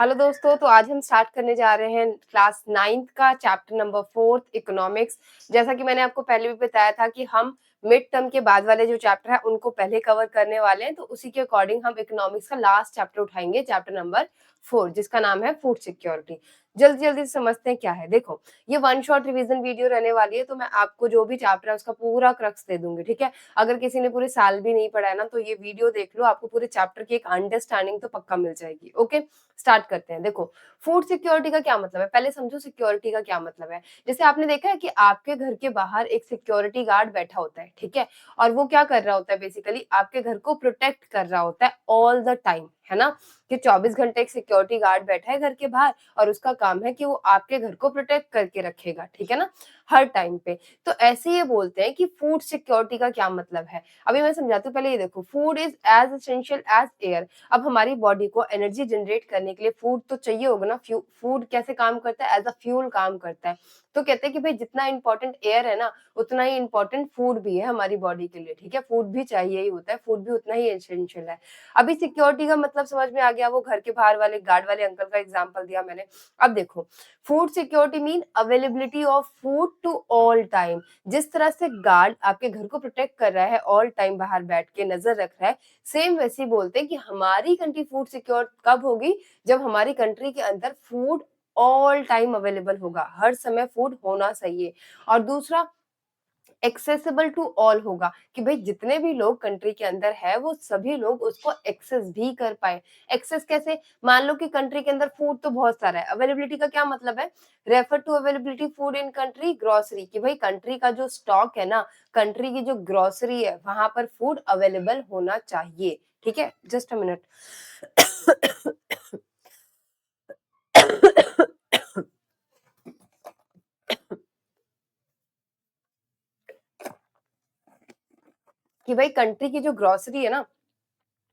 Hello दोस्तों, तो आज हम स्टार्ट करने जा रहे हैं क्लास 9th का चैप्टर नंबर 4 इकोनॉमिक्स। जैसा कि मैंने आपको पहले भी बताया था कि हम मिड टर्म के बाद वाले जो चैप्टर है उनको पहले कवर करने वाले हैं, तो उसी के अकॉर्डिंग हम इकोनॉमिक्स का लास्ट चैप्टर उठाएंगे, चैप्टर नंबर 4, जिसका नाम है फूड सिक्योरिटी। जल्दी जल्दी से समझते हैं क्या है। देखो, ये वन शॉट रिवीजन वीडियो रहने वाली है, तो मैं आपको जो भी चैप्टर है उसका पूरा क्रक्स दे दूंगी, ठीक है। अगर किसी ने पूरे साल भी नहीं पढ़ा है ना, तो ये वीडियो देख लो, आपको पूरे चैप्टर की एक अंडरस्टैंडिंग तो पक्का मिल जाएगी। ओके, स्टार्ट करते हैं। देखो, फूड सिक्योरिटी का क्या मतलब है, पहले समझो सिक्योरिटी का क्या मतलब है। जैसे आपने देखा है कि आपके घर के बाहर एक सिक्योरिटी गार्ड बैठा होता है, ठीक है, और वो क्या कर रहा होता है, बेसिकली आपके घर को प्रोटेक्ट कर रहा होता है ऑल द टाइम, है ना। कि 24 घंटे एक सिक्योरिटी गार्ड बैठा है घर के बाहर और उसका काम है कि वो आपके घर को प्रोटेक्ट करके रखेगा, ठीक है ना, हर टाइम पे। तो ऐसे ये बोलते हैं कि फूड सिक्योरिटी का क्या मतलब है। अभी मैं समझाती हूँ, पहले ये देखो, food is as essential as air. अब हमारी बॉडी को एनर्जी जनरेट करने के लिए फूड तो चाहिए होगा ना। फूड कैसे काम करता है, एज अ फ्यूल काम करता है। तो कहते हैं कि भाई जितना इंपॉर्टेंट एयर है ना, उतना ही इंपॉर्टेंट फूड भी है हमारी बॉडी के लिए, ठीक है। फूड भी चाहिए ही होता है, फूड भी उतना ही एसेंशियल है। अभी सिक्योरिटी का मतलब समझ में आ गया, वो घर के बाहर वाले गार्ड वाले अंकल का एग्जाम्पल दिया मैंने। अब देखो, food security mean availability of food to all time. जिस तरह से गार्ड आपके घर को प्रोटेक्ट कर रहा है, ऑल टाइम बाहर बैठ के नजर रख रहा है, सेम वैसे ही बोलते हैं कि हमारी कंट्री फूड सिक्योर कब होगी, जब हमारी कंट्री के अंदर फूड ऑल टाइम अवेलेबल होगा, हर समय फूड होना चाहिए। और दूसरा, एक्सेसिबल टू ऑल होगा, कि भाई जितने भी लोग कंट्री के अंदर है वो सभी लोग उसको एक्सेस भी कर पाए। एक्सेस कैसे, मान लो कि कंट्री के अंदर फूड तो बहुत सारा है। अवेलेबिलिटी का क्या मतलब है, refer to availability food in country grocery, कि भाई कंट्री का जो स्टॉक है ना, कंट्री की जो ग्रोसरी है वहां पर फूड अवेलेबल होना चाहिए, ठीक है। Just a minute. कि भाई कंट्री की जो ग्रोसरी है ना,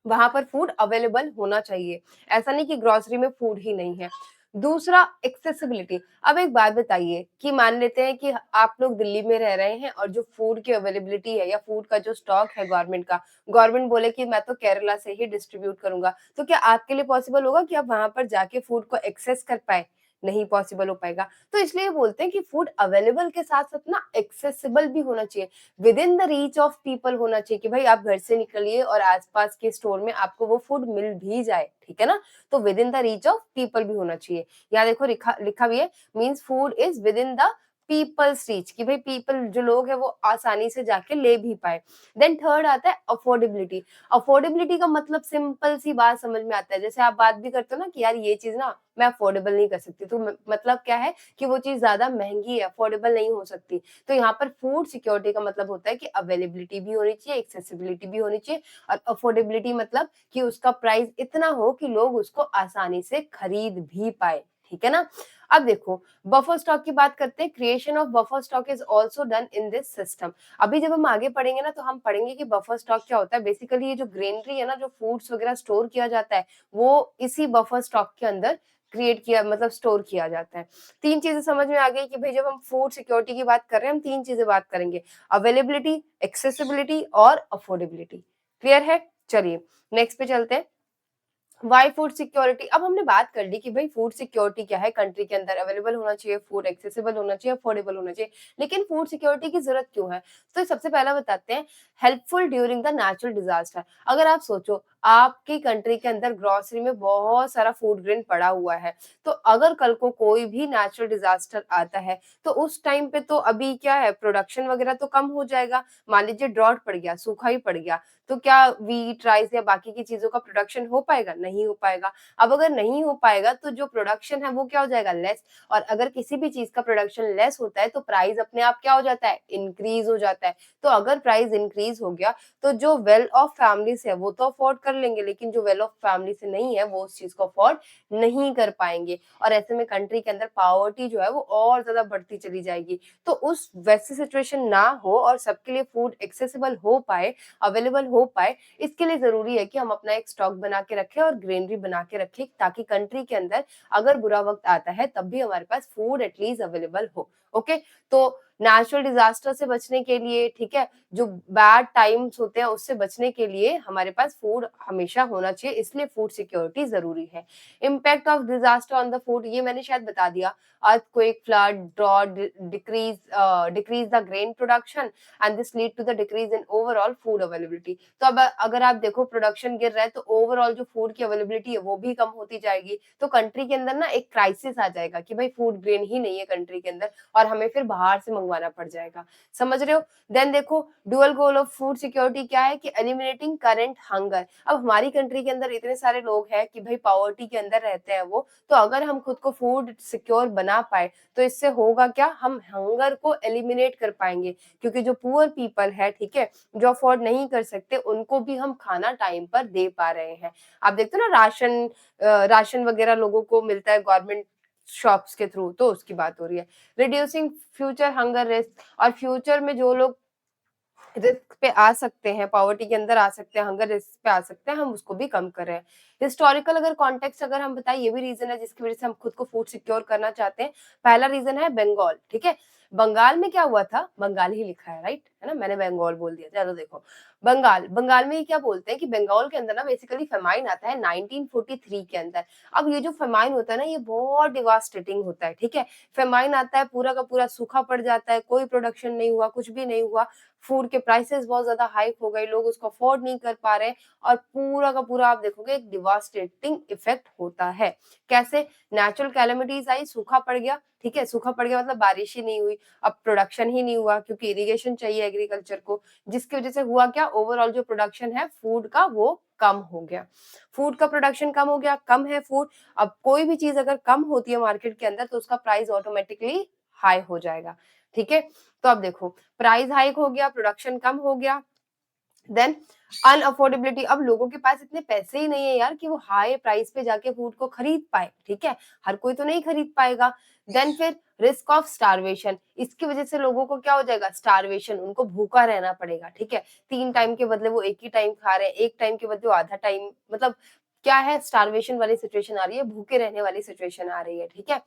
वहां पर फूड अवेलेबल होना चाहिए। ऐसा नहीं कि ग्रोसरी में फूड ही नहीं है। दूसरा, एक्सेसिबिलिटी। अब एक बात बताइए कि मान लेते हैं कि आप लोग दिल्ली में रह रहे हैं और जो फूड की अवेलेबिलिटी है या फूड का जो स्टॉक है गवर्नमेंट का, गवर्नमेंट बोले कि मैं तो केरला से ही डिस्ट्रीब्यूट करूंगा, तो क्या आपके लिए पॉसिबल होगा कि आप वहां पर जाके फूड को एक्सेस कर पाए? नहीं पॉसिबल हो पाएगा। तो इसलिए बोलते हैं कि फूड अवेलेबल के साथ साथ ना एक्सेसिबल भी होना चाहिए, with in the reach of people होना चाहिए, कि भाई आप घर से निकलिए और आसपास के स्टोर में आपको वो फूड मिल भी जाए, ठीक है ना। तो within the reach of people भी होना चाहिए। यहाँ देखो लिखा लिखा भी है, means food is within the people's reach, कि भाई पीपल जो लोग है वो आसानी से जाके ले भी पाए। देन थर्ड आता है अफोर्डेबिलिटी। अफोर्डेबिलिटी का मतलब सिंपल सी बात समझ में आता है, जैसे आप बात भी करते हो ना कि यार ये चीज ना मैं अफोर्डेबल नहीं कर सकती, तो मतलब क्या है कि वो चीज ज्यादा महंगी है, अफोर्डेबल नहीं हो सकती। तो यहाँ पर फूड सिक्योरिटी का मतलब होता है कि अवेलेबिलिटी भी होनी चाहिए, एक्सेसिबिलिटी भी होनी चाहिए, और अफोर्डेबिलिटी मतलब कि उसका प्राइस इतना हो कि लोग उसको आसानी से खरीद भी पाए, ठीक है ना। अब देखो, बफर स्टॉक की बात करते हैं। Creation of buffer stock is also done in this system. अभी जब हम आगे पढ़ेंगे ना, तो हम पढ़ेंगे कि बफर स्टॉक क्या होता है। बेसिकली ये जो ग्रेनरी है ना, जो फूड्स वगैरह स्टोर किया जाता है, वो इसी बफर स्टॉक के अंदर क्रिएट किया, मतलब स्टोर किया जाता है। तीन चीजें समझ में आ गई कि भाई जब हम फूड सिक्योरिटी की बात कर रहे हैं, हम तीन चीजें बात करेंगे, अवेलेबिलिटी, एक्सेसिबिलिटी और अफोर्डेबिलिटी। क्लियर है? चलिए नेक्स्ट पे चलते हैं। Why food security. अब हमने बात कर ली कि भाई फूड सिक्योरिटी क्या है, कंट्री के अंदर अवेलेबल होना चाहिए, फूड एक्सेसिबल होना चाहिए, अफोर्डेबल होना चाहिए। लेकिन फूड सिक्योरिटी की जरूरत क्यों है, तो सबसे पहला बताते हैं, helpful during the natural disaster. अगर आप सोचो, आपकी कंट्री के अंदर ग्रोसरी में बहुत सारा फूड ग्रेन पड़ा हुआ है, तो अगर कल को कोई भी नेचुरल डिजास्टर आता है, तो उस टाइम पे तो अभी क्या है, प्रोडक्शन वगैरह तो कम हो जाएगा। मान लीजिए ड्रॉट पड़ गया, सूखा ही पड़ गया, तो क्या व्हीट, राइस या बाकी की चीजों का प्रोडक्शन हो पाएगा? नहीं हो पाएगा। अब अगर नहीं हो पाएगा तो जो प्रोडक्शन है वो क्या हो जाएगा? लेस। और अगर किसी भी चीज का प्रोडक्शन लेस होता है तो प्राइस अपने आप क्या हो जाता है? इंक्रीज हो जाता है। तो अगर प्राइस इंक्रीज हो गया, तो जो वेल ऑफ फैमिलीज है वो तो अफोर्ड कर लेंगे, लेकिन जो वेल ऑफ फैमिली से नहीं है वो उस चीज को अफोर्ड नहीं कर पाएंगे, और ऐसे में कंट्री के अंदर पावर्टी जो है वो और ज्यादा बढ़ती चली जाएगी। तो उस वैसी सिचुएशन ना हो और सबके लिए फूड एक्सेसिबल हो पाए, अवेलेबल हो पाए, इसके लिए जरूरी है कि हम अपना एक स्टॉक बना के रखें और ग्रेनरी बना के रखें, ताकि कंट्री के अंदर अगर बुरा वक्त आता है तब भी हमारे पास फूड एटलीस्ट अवेलेबल हो। ओके, तो नेचुरल डिजास्टर से बचने के लिए, ठीक है, जो बैड टाइम्स होते हैं उससे बचने के लिए हमारे पास फूड हमेशा होना चाहिए, इसलिए फूड सिक्योरिटी जरूरी है। Impact of disaster on the food, ये मैंने शायद बता दिया। earthquake, flood, drought, decrease the grain production, and this lead to the decrease in overall food availability। तो अब अगर आप देखो प्रोडक्शन गिर रहा है तो ओवरऑल जो फूड की अवेलेबिलिटी है वो भी कम होती जाएगी, तो कंट्री के अंदर ना एक क्राइसिस आ जाएगा कि भाई फूड ग्रेन ही नहीं है कंट्री के अंदर, और हमें फिर बाहर से मंगवाना पड़ जाएगा। समझ रहे हो? देन देखो, dual goal of food security क्या है कि एलिमिनेटिंग करंट हंगर। अब हमारी कंट्री के अंदर इतने सारे लोग हैं कि भाई पॉवर्टी के अंदर रहते हैं वो, तो अगर हम खुद को फूड सिक्योर बना पाए तो इससे होगा क्या, हम हंगर को एलिमिनेट कर पाएंगे, क्योंकि जो पुअर पीपल है, ठीक है, जो अफोर्ड नहीं कर सकते, उनको भी हम खाना टाइम पर दे पा रहे हैं। आप देखते हो ना, राशन वगैरह लोगों को मिलता है गवर्नमेंट शॉप्स के थ्रू, तो उसकी बात हो रही है। रिड्यूसिंग फ्यूचर हंगर रिस्क, और फ्यूचर में जो लोग रिस्क पे आ सकते हैं, पॉवर्टी के अंदर आ सकते हैं, हंगर रिस्क पे आ सकते हैं, हम उसको भी कम कर रहे हैं। हिस्टोरिकल अगर कॉन्टेक्स्ट अगर हम बताएं, ये भी रीजन है जिसकी वजह से हम खुद को फूड सिक्योर करना चाहते हैं। पहला रीजन है बंगाल, ठीक है। बंगाल में क्या हुआ था, बंगाल ही लिखा है राइट, है ना, मैंने बंगाल बोल दिया, चलो देखो। बंगाल बंगाल में ये क्या बोलते हैं कि बंगाल के अंदर ना बेसिकली फेमाइन आता है 1943 के अंदर। अब ये जो फेमाइन होता है ना, ये बहुत डिवास्टेटिंग होता है, ठीक है। फेमाइन आता है, पूरा का पूरा सूखा पड़ जाता है, कोई प्रोडक्शन नहीं हुआ, कुछ भी नहीं हुआ, फूड के प्राइसेस बहुत ज्यादा हाइक हो गए, लोग उसको अफोर्ड नहीं कर पा रहे, और पूरा का पूरा आप देखोगे एक डिवास्टेटिंग इफेक्ट होता है। कैसे? नेचुरल कैलेमिटीज आई, सूखा पड़ गया, ठीक है, सूखा पड़ गया मतलब बारिश ही नहीं हुई, अब प्रोडक्शन ही नहीं हुआ क्योंकि इरिगेशन चाहिए एग्रीकल्चर को, जिसकी वजह से हुआ क्या, ओवरऑल जो प्रोडक्शन है फूड का वो कम हो गया। फूड का प्रोडक्शन कम हो गया, कम है फूड। अब कोई भी चीज अगर कम होती है मार्केट के अंदर तो उसका प्राइस ऑटोमेटिकली हाई हो जाएगा, ठीक है। तो अब देखो, प्राइस हाइक हो गया, प्रोडक्शन कम हो गया, देन अनअफोर्डेबिलिटी, अब लोगों के पास इतने पैसे ही नहीं है यार कि वो हाई प्राइस पे जाके फूड को खरीद पाए, ठीक है, हर कोई तो नहीं खरीद पाएगा। देन फिर रिस्क ऑफ स्टारवेशन, इसकी वजह से लोगों को क्या हो जाएगा, स्टारवेशन, उनको भूखा रहना पड़ेगा, ठीक है। 3 टाइम के बदले वो एक ही टाइम खा रहे हैं, एक टाइम के बदले वो आधा टाइम, मतलब क्या है, स्टारवेशन वाली सिचुएशन आ रही है, भूखे रहने वाली सिचुएशन आ रही है, ठीक है।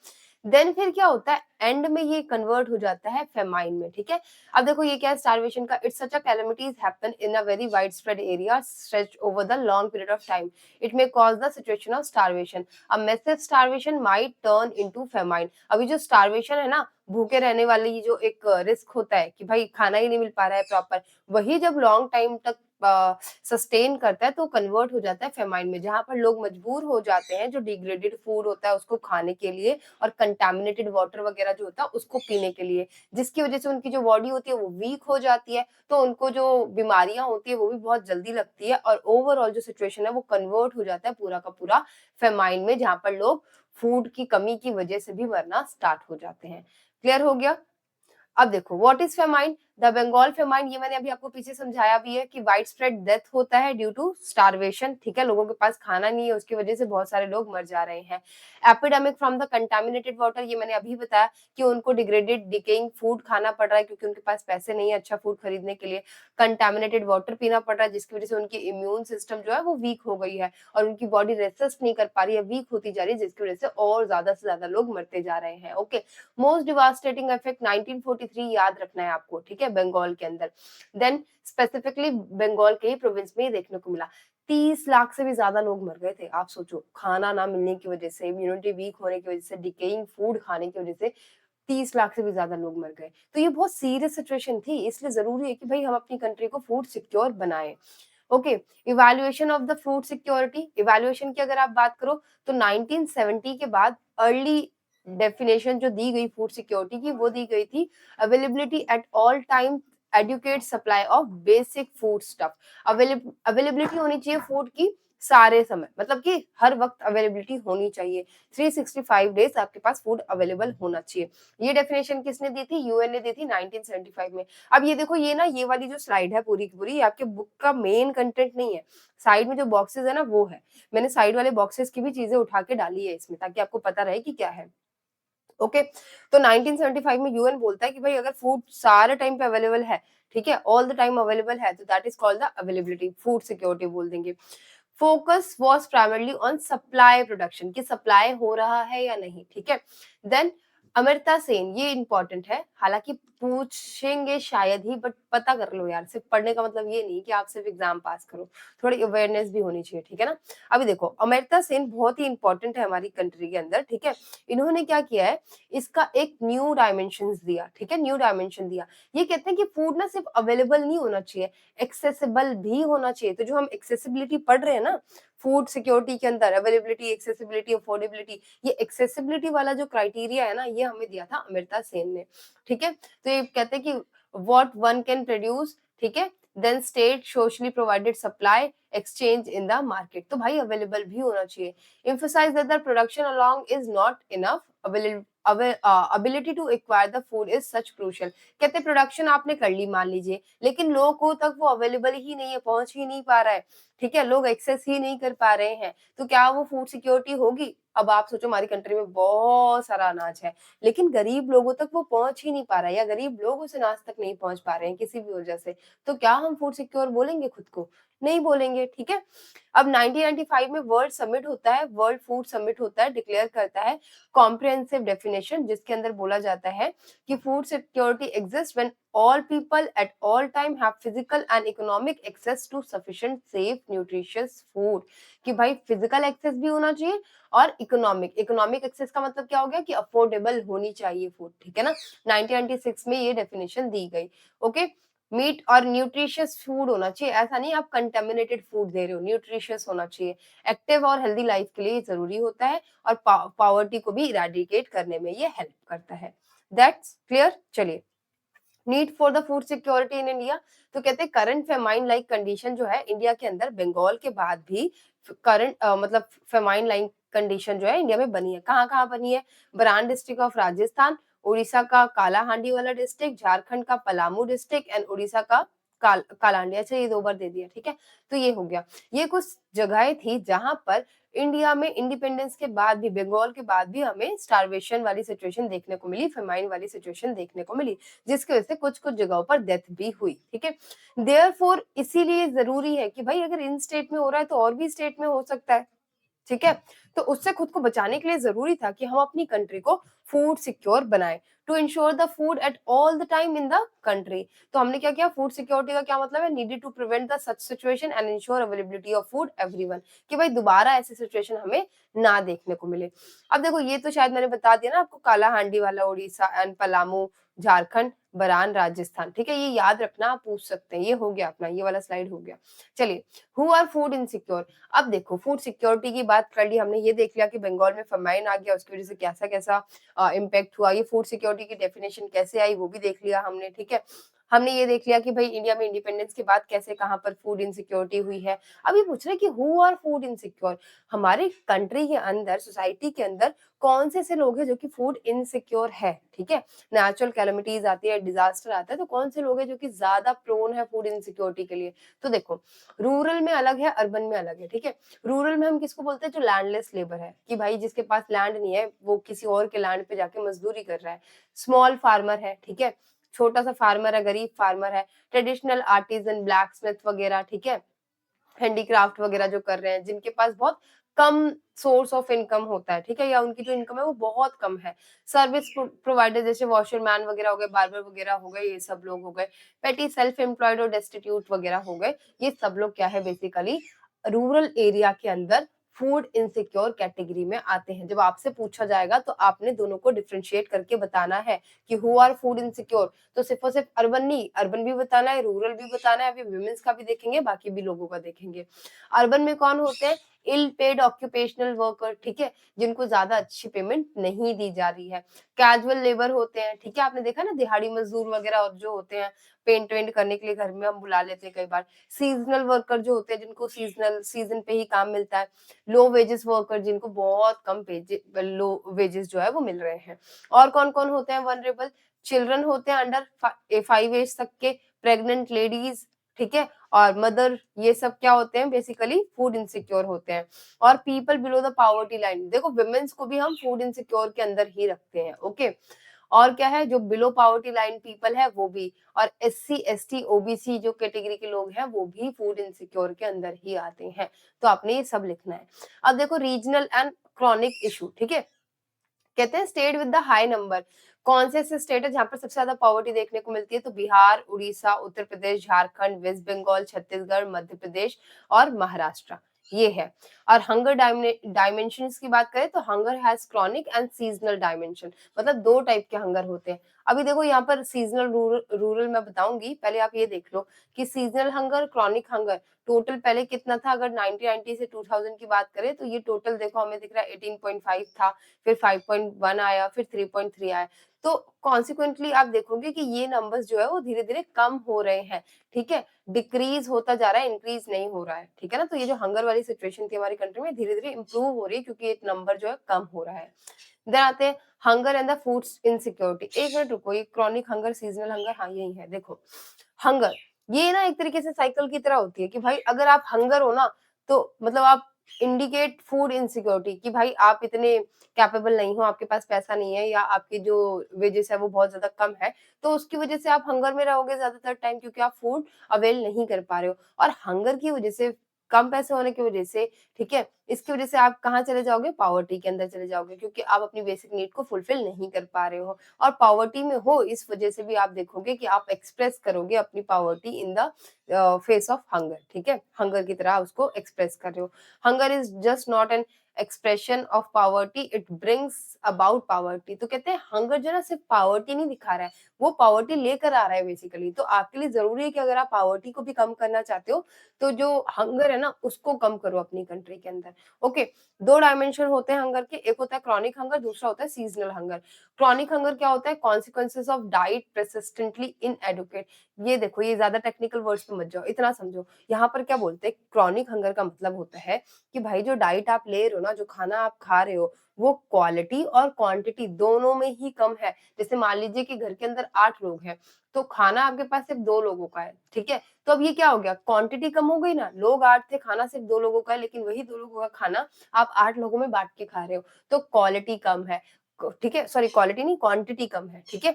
देन फिर क्या होता है, एंड में ये कन्वर्ट हो जाता है फेमाइन में, ठीक है। अब देखो ये क्या है स्टारवेशन का, it's such a calamities happen in a very wide spread area stretch over the long period of time, it may cause the situation of starvation, a massive starvation might turn into famine. अभी जो starvation है ना, भूखे रहने वाली जो एक risk होता है कि भाई खाना ही नहीं मिल पा रहा है प्रॉपर, वही जब लॉन्ग टाइम तक सस्टेन करता है तो कन्वर्ट हो जाता है फेमाइन में, जहां पर लोग मजबूर हो जाते हैं जो डिग्रेडेड फूड होता है उसको खाने के लिए, और कंटामिनेटेड वाटर वगैरह जो होता है उसको पीने के लिए, जिसकी वजह से उनकी जो बॉडी होती है वो वीक हो जाती है, तो उनको जो बीमारियां होती है वो भी बहुत जल्दी लगती है, और ओवरऑल जो सिचुएशन है वो कन्वर्ट हो जाता है पूरा का पूरा फेमाइन में, जहां पर लोग फूड की कमी की वजह से भी मरना स्टार्ट हो जाते हैं। क्लियर हो गया? अब देखो what is famine, the Bengal famine, ये मैंने अभी आपको पीछे समझाया भी है कि वाइड स्प्रेड डेथ होता है ड्यू टू स्टारवेशन, ठीक है, लोगों के पास खाना नहीं है उसकी वजह से बहुत सारे लोग मर जा रहे हैं। Epidemic from the contaminated water, ये मैंने अभी बताया कि उनको डिग्रेडेड डिकेइंग फूड खाना पड़ रहा है क्योंकि उनके पास पैसे नहीं है अच्छा फूड खरीदने के लिए, कंटामिनेटेड वाटर पीना पड़ रहा है जिसकी वजह से उनकी इम्यून सिस्टम जो है वो वीक हो गई है, और उनकी बॉडी रेसिस्ट नहीं कर पा रही है, वीक होती जा रही है, जिसकी वजह से और ज्यादा से ज्यादा लोग मरते जा रहे हैं। ओके, मोस्ट डिवास्टेटिंग इफेक्ट 1943 याद रखना है आपको, ठीक है, बंगाल के अंदर। देन स्पेसिफिकली बंगाल के ही प्रोविंस में ही देखने को मिला, 30 लाख से भी ज्यादा लोग मर गए थे। आप सोचो, खाना ना मिलने की वजह से, इम्यूनिटी वीक होने की वजह से, डिकेइंग फूड खाने की वजह से 30 लाख से भी ज्यादा लोग मर गए। तो ये बहुत सीरियस सिचुएशन थी, इसलिए जरूरी है कि भाई हम अपनी कंट्री को फूड सिक्योर बनाएं। Okay, evaluation of the food security, evaluation की अगर आप बात करो तो 1970 के बाद अर्ली डेफिनेशन जो दी गई फूड सिक्योरिटी की वो दी गई थी, availability at all time, adequate supply of basic food stuff. Availability होनी चाहिए फूड की सारे समय, मतलब कि हर वक्त अवेलेबिलिटी होनी चाहिए, 365 डेज आपके पास फूड अवेलेबल होना चाहिए। ये डेफिनेशन किसने दी थी, यूएन ने दी थी 1975 में। अब ये देखो, ये ना ये वाली जो स्लाइड है पूरी की पूरी, ये आपके बुक का मेन कंटेंट नहीं है, साइड में जो बॉक्सेस है ना वो है, मैंने साइड वाले बॉक्सेस की भी चीजें उठा के डाली है इसमें ताकि आपको पता रहे कि क्या है। ओके, तो 1975 में यूएन बोलता है कि भाई अगर फूड सारे टाइम पे अवेलेबल है, ठीक है, ऑल द टाइम अवेलेबल है, तो that is called the availability, food security बोल देंगे। Focus was primarily on supply production, कि सप्लाई हो रहा है या नहीं, ठीक है। देन अमर्त्य सेन ये इम्पोर्टेंट है, हालाँकि पूछेंगे शायद ही, बट पता कर लो यार, सिर्फ पढ़ने का मतलब ये नहीं कि आप सिर्फ एग्ज़ाम पास करो, थोड़ी अवेयरनेस भी होनी चाहिए, ठीक है ना? अभी देखो अमर्त्य सेन बहुत ही इम्पोर्टेंट है हमारी कंट्री के अंदर, ठीक है? इन्होंने क्या किया है, इसका एक न्यू डायमेंशंस दिया, ठीक है? न्यू डायमेंशन दिया। ये कहते हैं कि फूड ना सिर्फ अवेलेबल नहीं होना चाहिए, एक्सेसिबल भी होना चाहिए। तो जो हम एक्सेसिबिलिटी पढ़ रहे हैं ना, फूड सिक्योरिटी के अंदर अवेलेबिलिटी, एक्सेसिबिलिटी, अफोर्डेबिलिटी, ये एक्सेसिबिलिटी वाला जो क्राइटेरिया है ना, ये हमें दिया था अमृता सेन ने, ठीक है? तो ये कहते हैं कि व्हाट वन कैन प्रोड्यूस, ठीक है? Then state socially provided supply exchange in the market, तो भाई अवेलेबल भी होना चाहिए। Emphasise that the production alone is not enough, ability to acquire the food is such crucial। कहते हैं प्रोडक्शन आपने कर ली मान लीजिए, लेकिन लोगों तक वो अवेलेबल ही नहीं है, पहुंच ही नहीं पा रहा है, ठीक है? लोग एक्सेस ही नहीं कर पा रहे हैं, तो क्या वो फूड सिक्योरिटी होगी? अब आप सोचो हमारी कंट्री में बहुत सारा अनाज है, लेकिन गरीब लोगों तक वो पहुंच ही नहीं पा रहा है, या गरीब लोग उस अनाज तक नहीं पहुंच पा रहे हैं किसी भी वजह से, तो क्या हम फूड सिक्योर बोलेंगे खुद को? नहीं बोलेंगे, ठीक है? अब 1995 में वर्ल्ड समिट होता है, वर्ल्ड फूड समिट होता है, डिक्लेयर करता है कॉम्प्रिहेंसिव डेफिनेशन, जिसके अंदर बोला जाता है कि food security exist when all people at all time have physical and economic access to sufficient safe nutritious food। कि भाई फिजिकल एक्सेस भी होना चाहिए और इकोनॉमिक एक्सेस का मतलब क्या हो गया कि अफोर्डेबल होनी चाहिए फूड, ठीक है ना? 1996 में ये डेफिनेशन दी गई। ओके, मीट और न्यूट्रिशियस फूड होना चाहिए, ऐसा नहीं आप कंटेमिनेटेड फूड दे रहे हो, न्यूट्रिशियस होना चाहिए। एक्टिव और हेल्दी लाइफ के लिए ये जरूरी होता है, और पॉवर्टी को भी इरेडिकेट करने में ये हेल्प करता है। That's clear. चलिए, need for the food security in India, तो कहते हैं करंट फेमाइन लाइक कंडीशन जो है इंडिया के अंदर, बंगाल के बाद भी करंट मतलब फेमाइन लाइक कंडीशन जो है इंडिया में बनी है। कहाँ कहाँ बनी है? बरान डिस्ट्रिक्ट ऑफ राजस्थान, उड़ीसा का कालाहांडी वाला डिस्ट्रिक्ट, झारखंड का पलामू डिस्ट्रिक्ट एंड उड़ीसा का कालांडी। अच्छा ये 2 बार दे दिया, ठीक है? तो ये हो गया। ये कुछ जगहें थी जहां पर इंडिया में इंडिपेंडेंस के बाद भी, बंगाल के बाद भी हमें स्टारवेशन वाली सिचुएशन देखने को मिली, फेमाइन वाली सिचुएशन देखने को मिली, जिसकी वजह से कुछ कुछ जगहों पर डेथ भी हुई, ठीक है? देयरफॉर इसीलिए जरूरी है कि भाई अगर इन स्टेट में हो रहा है तो और भी स्टेट में हो सकता है, ठीक है? तो उससे खुद को बचाने के लिए जरूरी था कि हम अपनी कंट्री को फूड सिक्योर बनाएं, to ensure the food at all the time in the country. तो हमने क्या किया? फूड सिक्योरिटी का क्या मतलब है? Needed to prevent the such situation and ensure availability of food everyone, कि भाई दोबारा ऐसी सिचुएशन हमें ना देखने को मिले। अब देखो ये तो शायद मैंने बता दिया ना आपको, काला हांडी वाला उड़ीसा एंड पलामू झारखंड, बरान राजस्थान, ठीक है? ये याद रखना, आप पूछ सकते हैं। ये हो गया अपना, ये वाला स्लाइड हो गया। चलिए, हु आर फूड इनसिक्योर। अब देखो फूड सिक्योरिटी की बात कर ली हमने, ये देख लिया कि बंगाल में फेमाइन आ गया, उसकी वजह से कैसा कैसा इम्पैक्ट हुआ, ये फूड सिक्योरिटी की डेफिनेशन कैसे आई वो भी देख लिया हमने, ठीक है? हमने ये देख लिया कि भाई इंडिया में इंडिपेंडेंस के बाद कैसे कहाँ पर फूड इनसिक्योरिटी हुई है। अब ये पूछ रहे हैं कि हु आर फूड इनसिक्योर, हमारे कंट्री के अंदर, सोसाइटी के अंदर कौन से ऐसे लोग हैं जो कि फूड इनसिक्योर है, ठीक है? नेचुरल कैलेमिटीज आती है, डिजास्टर आता है, तो कौन से लोग हैं जो कि ज्यादा प्रोन है फूड इनसिक्योरिटी के लिए? तो देखो, रूरल में अलग है, अर्बन में अलग है, ठीक है? रूरल में हम किसको बोलते हैं? जो लैंडलेस लेबर है, कि भाई जिसके पास लैंड नहीं है, वो किसी और के लैंड पे जाके मजदूरी कर रहा है। स्मॉल फार्मर है, ठीक है? छोटा सा फार्मर है, गरीब फार्मर है। ट्रेडिशनल आर्टिजन, ब्लैक स्मिथ वगैरह, ठीक है? हैंडीक्राफ्ट वगैरह जो कर रहे हैं, जिनके पास बहुत कम सोर्स ऑफ इनकम होता है, ठीक है? या उनकी जो इनकम है वो बहुत कम है। सर्विस प्रोवाइडर जैसे वॉशरमैन वगैरह हो गए, बार्बर वगैरह हो गए, ये सब लोग हो गए। पेटी सेल्फ एम्प्लॉयड और डेस्टिट्यूट वगैरह हो गए। ये सब लोग क्या है, बेसिकली रूरल एरिया के अंदर फूड इनसिक्योर कैटेगरी में आते हैं। जब आपसे पूछा जाएगा तो आपने दोनों को डिफरेंशिएट करके बताना है कि हु आर फूड इनसिक्योर, तो सिर्फ और सिर्फ अर्बन नहीं, अर्बन भी बताना है, रूरल भी बताना है। अभी वुमेन्स का भी देखेंगे, बाकी भी लोगों का देखेंगे। अर्बन में कौन होते हैं? इल पेड ऑक्यूपेशनल वर्कर, ठीक है? जिनको ज्यादा अच्छी पेमेंट नहीं दी जा रही है। कैजुअल लेबर होते हैं, ठीक है? आपने देखा ना, दिहाड़ी मजदूर वगैरह और जो होते हैं, पेंट वेंट करने के लिए घर में हम बुला लेते हैं कई बार। सीजनल वर्कर जो होते हैं, जिनको सीजन पे ही काम मिलता है। लो वेजेस वर्कर, जिनको बहुत कम लो वेजेस जो है वो मिल रहे हैं। और कौन कौन होते हैं वनरेबल? चिल्ड्रन होते हैं अंडर 5 एज तक के, प्रेग्नेंट लेडीज, ठीक है? और मदर, ये सब क्या होते हैं? बेसिकली फूड इनसिक्योर होते हैं। और people below the poverty line, देखो वुमेन्स को भी हम फूड इनसिक्योर के अंदर ही रखते हैं, ओके? और क्या है, जो बिलो पावर्टी लाइन पीपल है वो भी, और एससी एसटी ओबीसी जो कैटेगरी के लोग हैं वो भी फूड इनसिक्योर के अंदर ही आते हैं। तो आपने ये सब लिखना है। अब देखो रीजनल एंड क्रॉनिक इशू, ठीक है? कहते हैं state with the high number. कौन से ऐसे स्टेट है जहाँ पर सबसे ज्यादा पॉवर्टी देखने को मिलती है? तो बिहार, उड़ीसा, उत्तर प्रदेश, झारखंड, वेस्ट बंगाल, छत्तीसगढ़, मध्य प्रदेश और महाराष्ट्र, ये है। और हंगर डायमेंशंस की बात करें तो hunger has chronic and seasonal dimension, मतलब दो टाइप के हंगर होते हैं। अभी देखो यहाँ पर सीजनल रूरल मैं बताऊंगी, पहले आप ये देख लो कि seasonal hunger, chronic hunger total पहले कितना था। अगर 1990 से 2000 की बात करें तो ये टोटल देखो हमें दिख रहा है 18.5 था, फिर 5.1 आया, फिर 3.3 आया। तो कॉन्सिक्वेंटली आप देखोगे कि ये नंबर्स जो है वो धीरे धीरे कम हो रहे हैं, ठीक है, डिक्रीज होता जा रहा है, इंक्रीज नहीं हो रहा है, ठीक है ना। तो ये जो हंगर वाली सिचुएशन थी हमारी कंट्री में धीरे धीरे इंप्रूव हो रही है, क्योंकि एक नंबर जो है कम हो रहा है। देन आते हैं hunger and the food insecurity. एक मिनट रुको, ये क्रॉनिक हंगर, सीजनल हंगर, हाँ यही है। देखो हंगर, ये ना एक तरीके से साइकिल की तरह होती है कि भाई अगर आप हंगर हो ना, तो मतलब आप इंडिकेट फूड इनसिक्योरिटी कि भाई आप इतने कैपेबल नहीं हो, आपके पास पैसा नहीं है, या आपकी जो वेजेस है वो बहुत ज्यादा कम है, तो उसकी वजह से आप हंगर में रहोगे ज्यादातर टाइम, क्योंकि आप फूड अवेल नहीं कर पा रहे हो। और हंगर की वजह से, कम पैसे होने की वजह से, ठीक है, इसकी वजह से आप कहाँ चले जाओगे? पॉवर्टी के अंदर चले जाओगे, क्योंकि आप अपनी बेसिक नीड को फुलफिल नहीं कर पा रहे हो। और पॉवर्टी में हो इस वजह से भी आप देखोगे कि आप एक्सप्रेस करोगे अपनी poverty in the face of hunger, ठीक है, हंगर की तरह उसको एक्सप्रेस कर रहे हो। Hunger is just not an expression of poverty, it brings about poverty. तो कहते हैं हंगर जो ना सिर्फ पावर्टी नहीं दिखा रहा है, वो पावर्टी लेकर आ रहा है बेसिकली। तो आपके लिए जरूरी है कि अगर आप पावर्टी को भी कम करना चाहते हो, तो जो हंगर है ना उसको कम करो अपनी कंट्री के अंदर। ओके, दो डायमेंशन होते हैं हंगर के, एक होता है क्रॉनिक हंगर, दूसरा होता है सीजनल हंगर। क्रॉनिक हंगर क्या होता है? Consequences of diet persistently inadequate. ये देखो, ये ज्यादा टेक्निकल वर्ड्स पे मत जाओ, इतना समझो। यहाँ पर क्या बोलते हैं, क्रॉनिक हंगर का मतलब होता है कि भाई जो डाइट आप ले रहे हो ना, जो खाना आप खा रहे हो, वो क्वालिटी और क्वांटिटी दोनों में ही कम है। जैसे मान लीजिए कि घर के अंदर 8 लोग हैं, तो खाना आपके पास सिर्फ 2 लोगों का है, ठीक है। तो अब ये क्या हो गया? क्वांटिटी कम हो गई ना, लोग 8 थे, खाना सिर्फ 2 लोगों का है, लेकिन वही 2 लोगों का खाना आप 8 लोगों में बांट के खा रहे हो, तो क्वालिटी कम है, ठीक है, सॉरी क्वालिटी नहीं, क्वांटिटी कम है, ठीक है,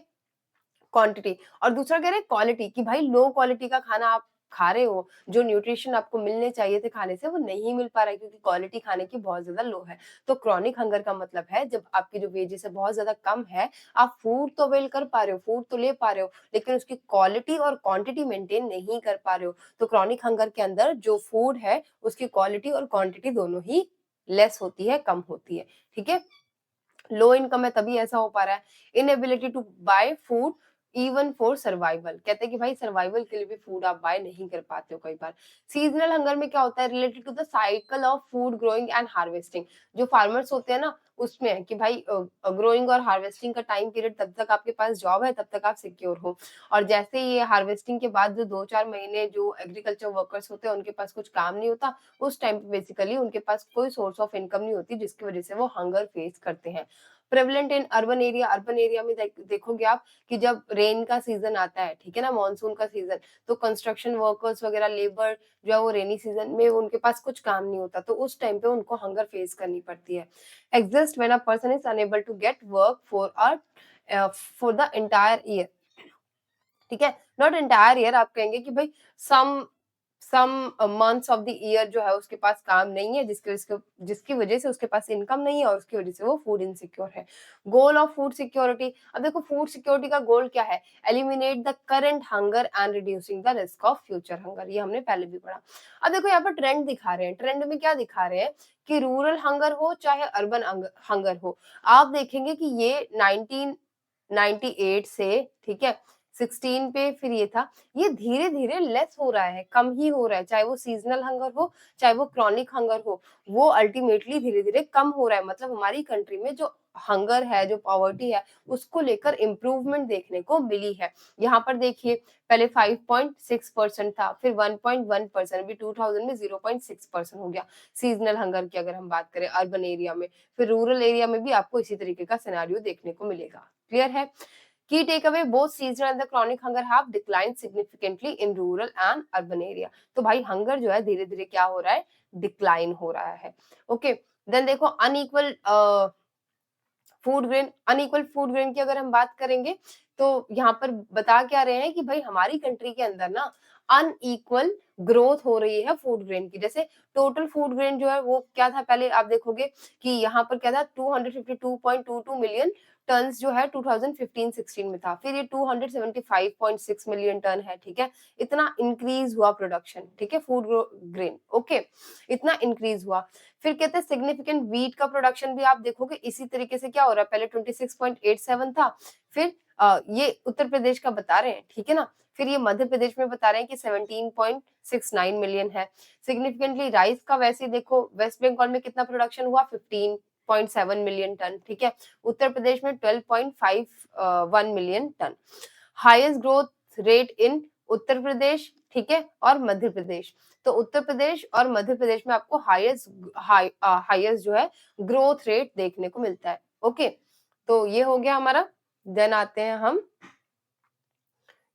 क्वांटिटी। और दूसरा कह रहे हैं क्वालिटी, कि भाई लो क्वालिटी का खाना आप खा रहे हो, जो न्यूट्रिशन आपको मिलने चाहिए थे खाने से वो नहीं मिल पा रहा है, क्योंकि क्वालिटी खाने की बहुत ज्यादा लो है। तो क्रॉनिक हंगर का मतलब है जब आपकी जो वेजेस है बहुत ज्यादा कम है, आप फूड तो अवेल कर पा रहे हो, फूड तो ले पा रहे हो, लेकिन उसकी क्वालिटी और क्वांटिटी मेंटेन नहीं कर पा रहे हो। तो क्रॉनिक हंगर के अंदर जो फूड है उसकी क्वालिटी और क्वांटिटी दोनों ही लेस होती है, कम होती है, ठीक है। लो इनकम है तभी ऐसा हो पा रहा है। Inability to buy food even for survival, कहते हैं कि भाई सर्वाइवल के लिए भी फूड आप बाय नहीं कर पाते हो कई बार। सीजनल हंगर में क्या होता है? Related to the cycle of food growing and harvesting. जो फार्मर्स होते हैं ना, उसमें है कि भाई ग्रोइंग और हार्वेस्टिंग का टाइम पीरियड, तब तक आपके पास जॉब है, तब तक आप सिक्योर हो। और जैसे ये हार्वेस्टिंग के बाद जो 2-4 महीने जो एग्रीकल्चर वर्कर्स होते हैं उनके पास कुछ काम नहीं होता, उस टाइम पे बेसिकली उनके पास कोई सोर्स ऑफ इनकम नहीं होती, जिसकी वजह से वो हंगर फेस करते हैं। Prevalent in urban area, urban area में देखोगे आप कि जब रेन का सीजन आता है, ठीक है ना, मानसून का सीजन, तो कंस्ट्रक्शन वर्कर्स वगैरह, लेबर जो है वो रेनी सीजन में उनके पास कुछ काम नहीं होता, तो उस टाइम पे उनको हंगर फेस करनी पड़ती है। Exist when a person is unable to get work for the entire year, ठीक है, नॉट एंटायर ईयर। आप कहेंगे कि भाई some some months of the year जो है उसके पास काम नहीं है, जिसकी वजह से उसके पास इनकम नहीं है, और उसकी वजह से वो फूड इनसिक्योर है। गोल ऑफ फूड सिक्योरिटी, अब देखो फूड सिक्योरिटी का गोल क्या है? Eliminate the current hunger and reducing the risk of future hunger, ये हमने पहले भी पढ़ा। अब देखो यहाँ पर ट्रेंड दिखा रहे हैं, ट्रेंड में क्या दिखा रहे हैं कि रूरल हंगर हो चाहे अर्बन हंगर हो, आप देखेंगे कि ये 1998 से, ठीक है, 16 पे फिर ये था, ये धीरे धीरे लेस हो रहा है, कम ही हो रहा है, चाहे वो सीजनल हंगर हो चाहे वो क्रॉनिक हंगर हो, वो अल्टीमेटली धीरे धीरे कम हो रहा है। मतलब हमारी कंट्री में जो हंगर है, जो पॉवर्टी है, उसको लेकर इम्प्रूवमेंट देखने को मिली है। यहाँ पर देखिए, पहले 5.6% था, फिर 1.1%, अभी 2000 में 0.6% हो गया सीजनल हंगर की अगर हम बात करें अर्बन एरिया में। फिर रूरल एरिया में भी आपको इसी तरीके का सिनेरियो देखने को मिलेगा। क्लियर है? Key takeaway, both seasonal and the chronic hunger have declined significantly in rural and urban area. तो भाई हंगर जो है धीरे धीरे क्या हो रहा है? डिक्लाइन हो रहा है। ओके, देन देखो unequal food grain, unequal food grain की अगर हम बात करेंगे, तो यहाँ पर बता क्या रहे हैं कि भाई हमारी कंट्री के अंदर ना अनइक्वल ग्रोथ हो रही है फूड ग्रेन की। जैसे टोटल फूड ग्रेन जो है वो क्या था, पहले आप देखोगे कि यहाँ पर क्या था, 252.22 मिलियन टन्स जो है 2015-16 में था, फिर ये 275.6 मिलियन टन है, ठीक है। इतना इंक्रीज हुआ प्रोडक्शन, ठीक है, फूड ग्रेन, ओके, इतना इंक्रीज हुआ। फिर कहते हैं सिग्निफिकेंट व्हीट का प्रोडक्शन भी आप देखोगे इसी तरीके से क्या हो रहा है, पहले 26.87 था, फिर ये उत्तर प्रदेश का बता रहे हैं, ठीक है ना, फिर ये मध्य प्रदेश में बता रहे हैं कि 17.69 मिलियन है। सिग्निफिकेंटली राइस का वैसे देखो, वेस्ट बंगाल में कितना प्रोडक्शन हुआ, 15.7 मिलियन टन, ठीक है। उत्तर प्रदेश में 12.51 million ton. Highest growth rate in Uttar Pradesh, ठीक है, और मध्य प्रदेश। तो उत्तर प्रदेश और मध्य प्रदेश में आपको हाईएस्ट जो है ग्रोथ रेट देखने को मिलता है, ओके। तो ये हो गया हमारा। देन आते हैं हम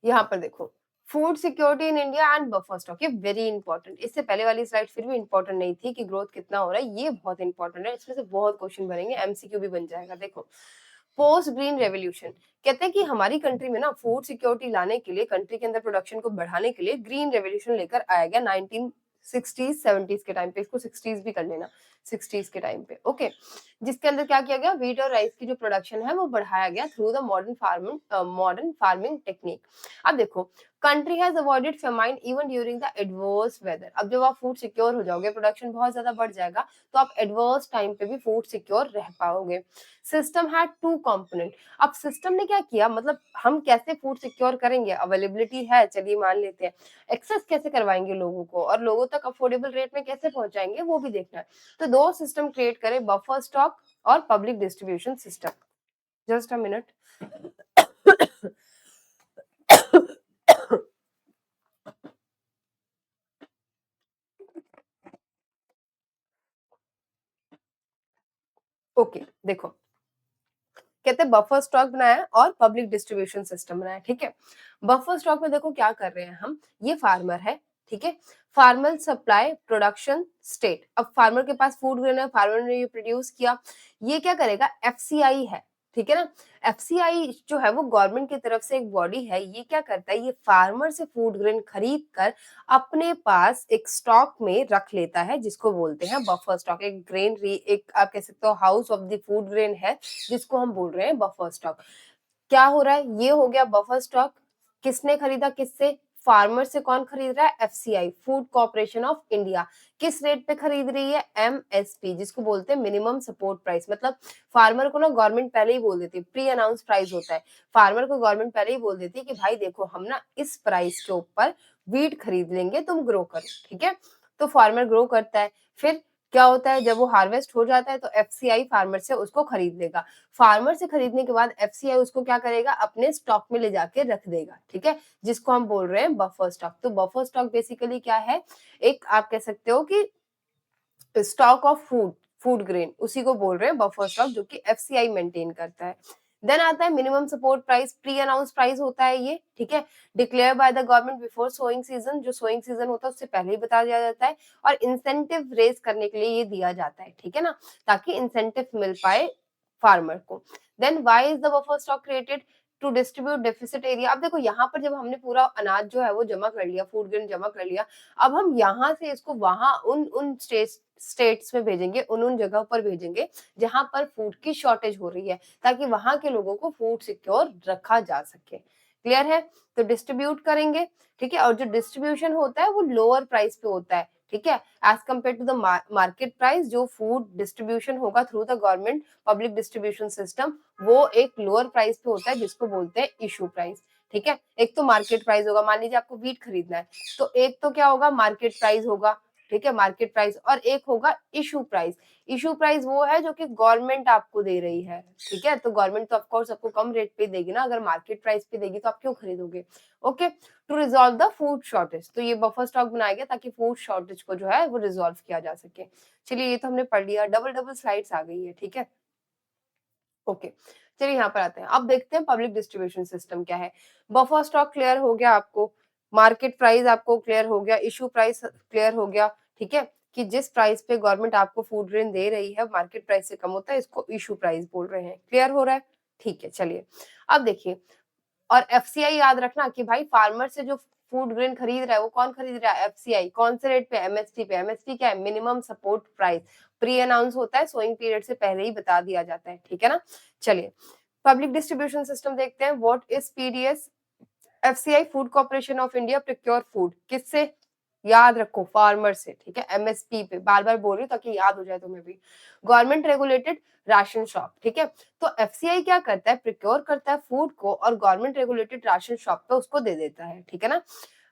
यहाँ पर, देखो food security in India and buffer stock, ये वेरी इंपॉर्टेंट। इससे पहले वाली स्लाइड फिर भी इंपॉर्टेंट नहीं थी कि ग्रोथ कितना हो रहा है, ये बहुत इंपॉर्टेंट है, इसमें से बहुत क्वेश्चन बनेंगे, एमसीक्यू भी बन जाएगा। देखो पोस्ट ग्रीन रेवोल्यूशन, कहते हैं कि हमारी कंट्री में ना फूड सिक्योरिटी लाने के लिए, कंट्री के अंदर प्रोडक्शन को बढ़ाने के लिए ग्रीन रेवोल्यूशन लेकर आया गया 1960s 70s के टाइम पे, इसको 60s भी कर लेना, 60s के टाइम पे, ओके। जिसके अंदर क्या किया गया, व्हीट और राइस की जो प्रोडक्शन है वो बढ़ाया गया through the modern farming technique. अब देखो country has avoided famine even during the adverse weather. अब जब आप फूड सिक्योर हो जाओगे, प्रोडक्शन बहुत ज्यादा बढ़ जाएगा, तो आप एडवर्स टाइम पे भी फूड सिक्योर रह पाओगे। System had two component. अब सिस्टम ने क्या किया, मतलब हम कैसे फूड सिक्योर करेंगे, अवेलेबिलिटी है चलिए मान लेते हैं, एक्सेस कैसे करवाएंगे लोगों को, और लोगों तक अफोर्डेबल रेट में कैसे पहुंचाएंगे वो भी देखना है। तो दो सिस्टम क्रिएट करें, बफर स्टॉक और public distribution system. Just a minute. Okay देखो, कहते हैं बफर स्टॉक बनाया और पब्लिक डिस्ट्रीब्यूशन सिस्टम बनाया, ठीक है। बफर स्टॉक में देखो क्या कर रहे हैं हम, ये फार्मर है, ठीक है, फार्मर सप्लाई प्रोडक्शन स्टेट। अब फार्मर के पास फूड ग्रेन है, फार्मर ने ये प्रोड्यूस किया, ये क्या करेगा, एफसीआई है, ठीक है ना। एफसीआई जो है वो गवर्नमेंट की तरफ से एक बॉडी है, ये क्या करता है, ये फार्मर से फूड ग्रेन खरीद कर अपने पास एक स्टॉक में रख लेता है, जिसको बोलते हैं बफर स्टॉक। एक एक आप कह सकते हो house of the food grain है, जिसको हम बोल रहे हैं बफर स्टॉक। क्या हो रहा है, ये हो गया बफर स्टॉक, किसने खरीदा, किससे, फार्मर से। कौन खरीद रहा है, FCI, food corporation of India. किस रेट पे खरीद रही है, एमएसपी, जिसको बोलते हैं मिनिमम सपोर्ट प्राइस। मतलब फार्मर को ना गवर्नमेंट पहले ही बोल देती है, प्री अनाउंस प्राइस होता है, फार्मर को गवर्नमेंट पहले ही बोल देती है कि भाई देखो हम ना इस प्राइस के ऊपर वीट खरीद लेंगे, तुम ग्रो करो, ठीक है। तो फार्मर ग्रो करता है, फिर क्या होता है, जब वो हार्वेस्ट हो जाता है तो एफसीआई फार्मर से उसको खरीद लेगा। फार्मर से खरीदने के बाद एफसीआई उसको क्या करेगा, अपने स्टॉक में ले जाके रख देगा, ठीक है, जिसको हम बोल रहे हैं बफर स्टॉक। तो बफर स्टॉक बेसिकली क्या है, एक आप कह सकते हो कि स्टॉक ऑफ फूड ग्रेन, उसी को बोल रहे हैं बफर स्टॉक, जो कि एफसीआई मेंटेन करता है। देन आता है minimum support price, pre announce price होता है ये, ठीक है, declare by the government before sowing season, जो सोइंग सीजन होता है उससे पहले ही बता दिया जाता है, और इंसेंटिव रेज करने के लिए ये दिया जाता है, ठीक है ना, ताकि इंसेंटिव मिल पाए फार्मर को। Then why is the buffer stock created, to distribute deficit area. अब देखो यहाँ पर जब हमने पूरा अनाज जो है वो जमा कर लिया, फूड ग्रेन जमा कर लिया, अब हम यहाँ से इसको वहां उन उन स्टेट्स में भेजेंगे, उन जगह पर भेजेंगे जहां पर फूड की शॉर्टेज हो रही है, ताकि वहां के लोगों को फूड सिक्योर रखा जा सके। क्लियर है, तो डिस्ट्रीब्यूट करेंगे, ठीक है, और जो डिस्ट्रीब्यूशन होता है वो लोअर प्राइस पे होता है, ठीक है, as compare to the market price. जो फूड डिस्ट्रीब्यूशन होगा through the government public distribution system, वो एक लोअर प्राइस पे होता है, जिसको बोलते हैं इशू प्राइस, ठीक है। एक तो मार्केट प्राइस होगा, मान लीजिए आपको वीट खरीदना है, तो एक तो क्या होगा, मार्केट प्राइस होगा, ठीक है, मार्केट प्राइस, और एक होगा इशू प्राइस। इशू प्राइस वो है जो कि गवर्नमेंट आपको दे रही है, ठीक है, तो गवर्नमेंट तो ऑफ कोर्स आपको कम रेट पे देगी ना, अगर मार्केट प्राइस पे देगी तो आप क्यों खरीदोगे, okay. To resolve the food shortage, तो ये बफर स्टॉक बनाया गया ताकि फूड शॉर्टेज को जो है वो रिजॉल्व किया जा सके। चलिए ये तो हमने पढ़ लिया, डबल डबल स्लाइड्स आ गई है, ठीक है, ओके। चलिए यहाँ पर आते हैं, अब देखते हैं पब्लिक डिस्ट्रीब्यूशन सिस्टम क्या है। बफर स्टॉक क्लियर हो गया आपको, मार्केट प्राइस आपको क्लियर हो गया, इशू प्राइस क्लियर हो गया, ठीक है, कि जिस प्राइस पे गवर्नमेंट आपको फूड ग्रेन दे रही है मार्केट प्राइस से कम होता है, इसको इशू प्राइस बोल रहे हैं। क्लियर हो रहा है, ठीक है। चलिए अब देखिए, और एफसीआई याद रखना कि भाई फार्मर से जो फूड ग्रेन खरीद रहा है, वो कौन खरीद रहा है? एफसीआई। कौन से रेट पे? एमएसपी पे। एमएसपी क्या है? Minimum support price. Pre announce होता है, सोइंग पीरियड से पहले ही बता दिया जाता है, ठीक है ना? चलिए, पब्लिक डिस्ट्रीब्यूशन सिस्टम देखते हैं। What is PDS? FCI, food corporation of India procure food. किससे? याद रखो, फार्मर से, ठीक है? एमएसपी पे बार बार बोल रही हूँ ताकि याद हो जाए तुम्हें भी। गवर्नमेंट रेगुलेटेड राशन शॉप, ठीक है? तो एफसीआई क्या करता है? प्रोक्योर करता है फूड को और गवर्नमेंट रेगुलेटेड राशन शॉप पे उसको दे देता है, ठीक है ना?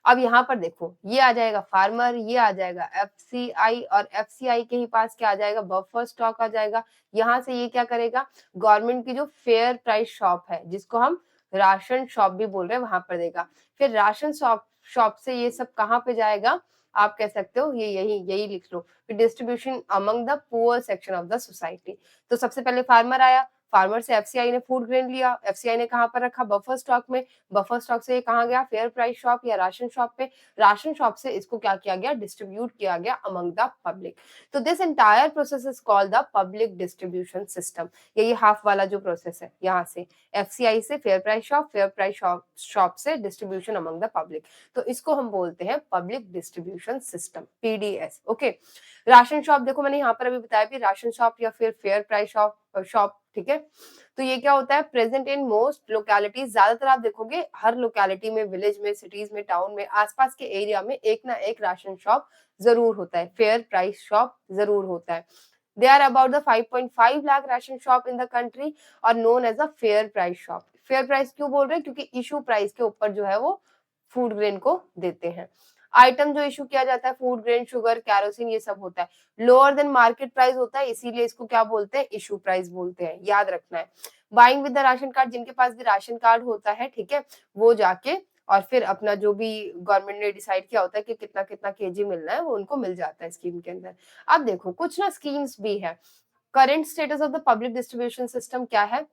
अब यहाँ पर देखो, ये आ जाएगा फार्मर, ये आ जाएगा एफसीआई, और एफसीआई के ही पास क्या आ जाएगा? बफर स्टॉक आ जाएगा। यहाँ से ये क्या करेगा? गवर्नमेंट की जो फेयर प्राइस शॉप है, जिसको हम राशन शॉप भी बोल रहे हैं, वहां पर देगा। फिर राशन शॉप शॉप से ये सब कहाँ पे जाएगा? आप कह सकते हो ये यही यही लिख लो। फिर distribution among the poor section of the society. तो सबसे पहले फार्मर आया, फार्मर से एफसीआई ने फूड ग्रेन लिया, एफसीआई ने कहाँ पर रखा? बफर स्टॉक में। बफर स्टॉक से ये कहाँ गया? फेयर प्राइस शॉप या राशन शॉप पे। राशन शॉप से इसको क्या किया गया? डिस्ट्रीब्यूट किया गया अमंग द पब्लिक। तो this entire process is called the public distribution system. ये हाफ वाला जो प्रोसेस है, यहाँ से एफसीआई से fair price shop, fair price shop से डिस्ट्रीब्यूशन अमंग द पब्लिक, तो इसको हम बोलते हैं public distribution system, PDS. Okay, ration shop देखो, मैंने यहाँ पर अभी बताया भी, राशन शॉप या फिर फेयर प्राइस शॉप, ठीक है? तो ये क्या होता है? Present in most localities. ज्यादातर आप देखोगे हर लोकेलिटी में, विलेज में, सिटीज में, टाउन में, आसपास के एरिया में एक ना एक राशन शॉप जरूर होता है, फेयर प्राइस शॉप जरूर होता है। They are about the 5.5 lakh ration shop in the country और known as a fair price shop. Fair price क्यों बोल रहे हैं? क्योंकि इशू प्राइस के ऊपर जो है वो फूड ग्रेन को देते हैं। आइटम जो इशू किया जाता है, फूड ग्रेन, शुगर, कैरोसिन, ये सब होता है, लोअर देन मार्केट प्राइस होता है, इसीलिए इसको क्या बोलते हैं? इशू प्राइस बोलते हैं, याद रखना है। Buying with the ration card, जिनके पास भी राशन कार्ड होता है, ठीक है, वो जाके और फिर अपना जो भी गवर्नमेंट ने डिसाइड किया होता है कि कितना कितना केजी मिलना है, वो उनको मिल जाता है स्कीम के अंदर। अब देखो कुछ ना स्कीम्स भी है। Current status of the public distribution system क्या है?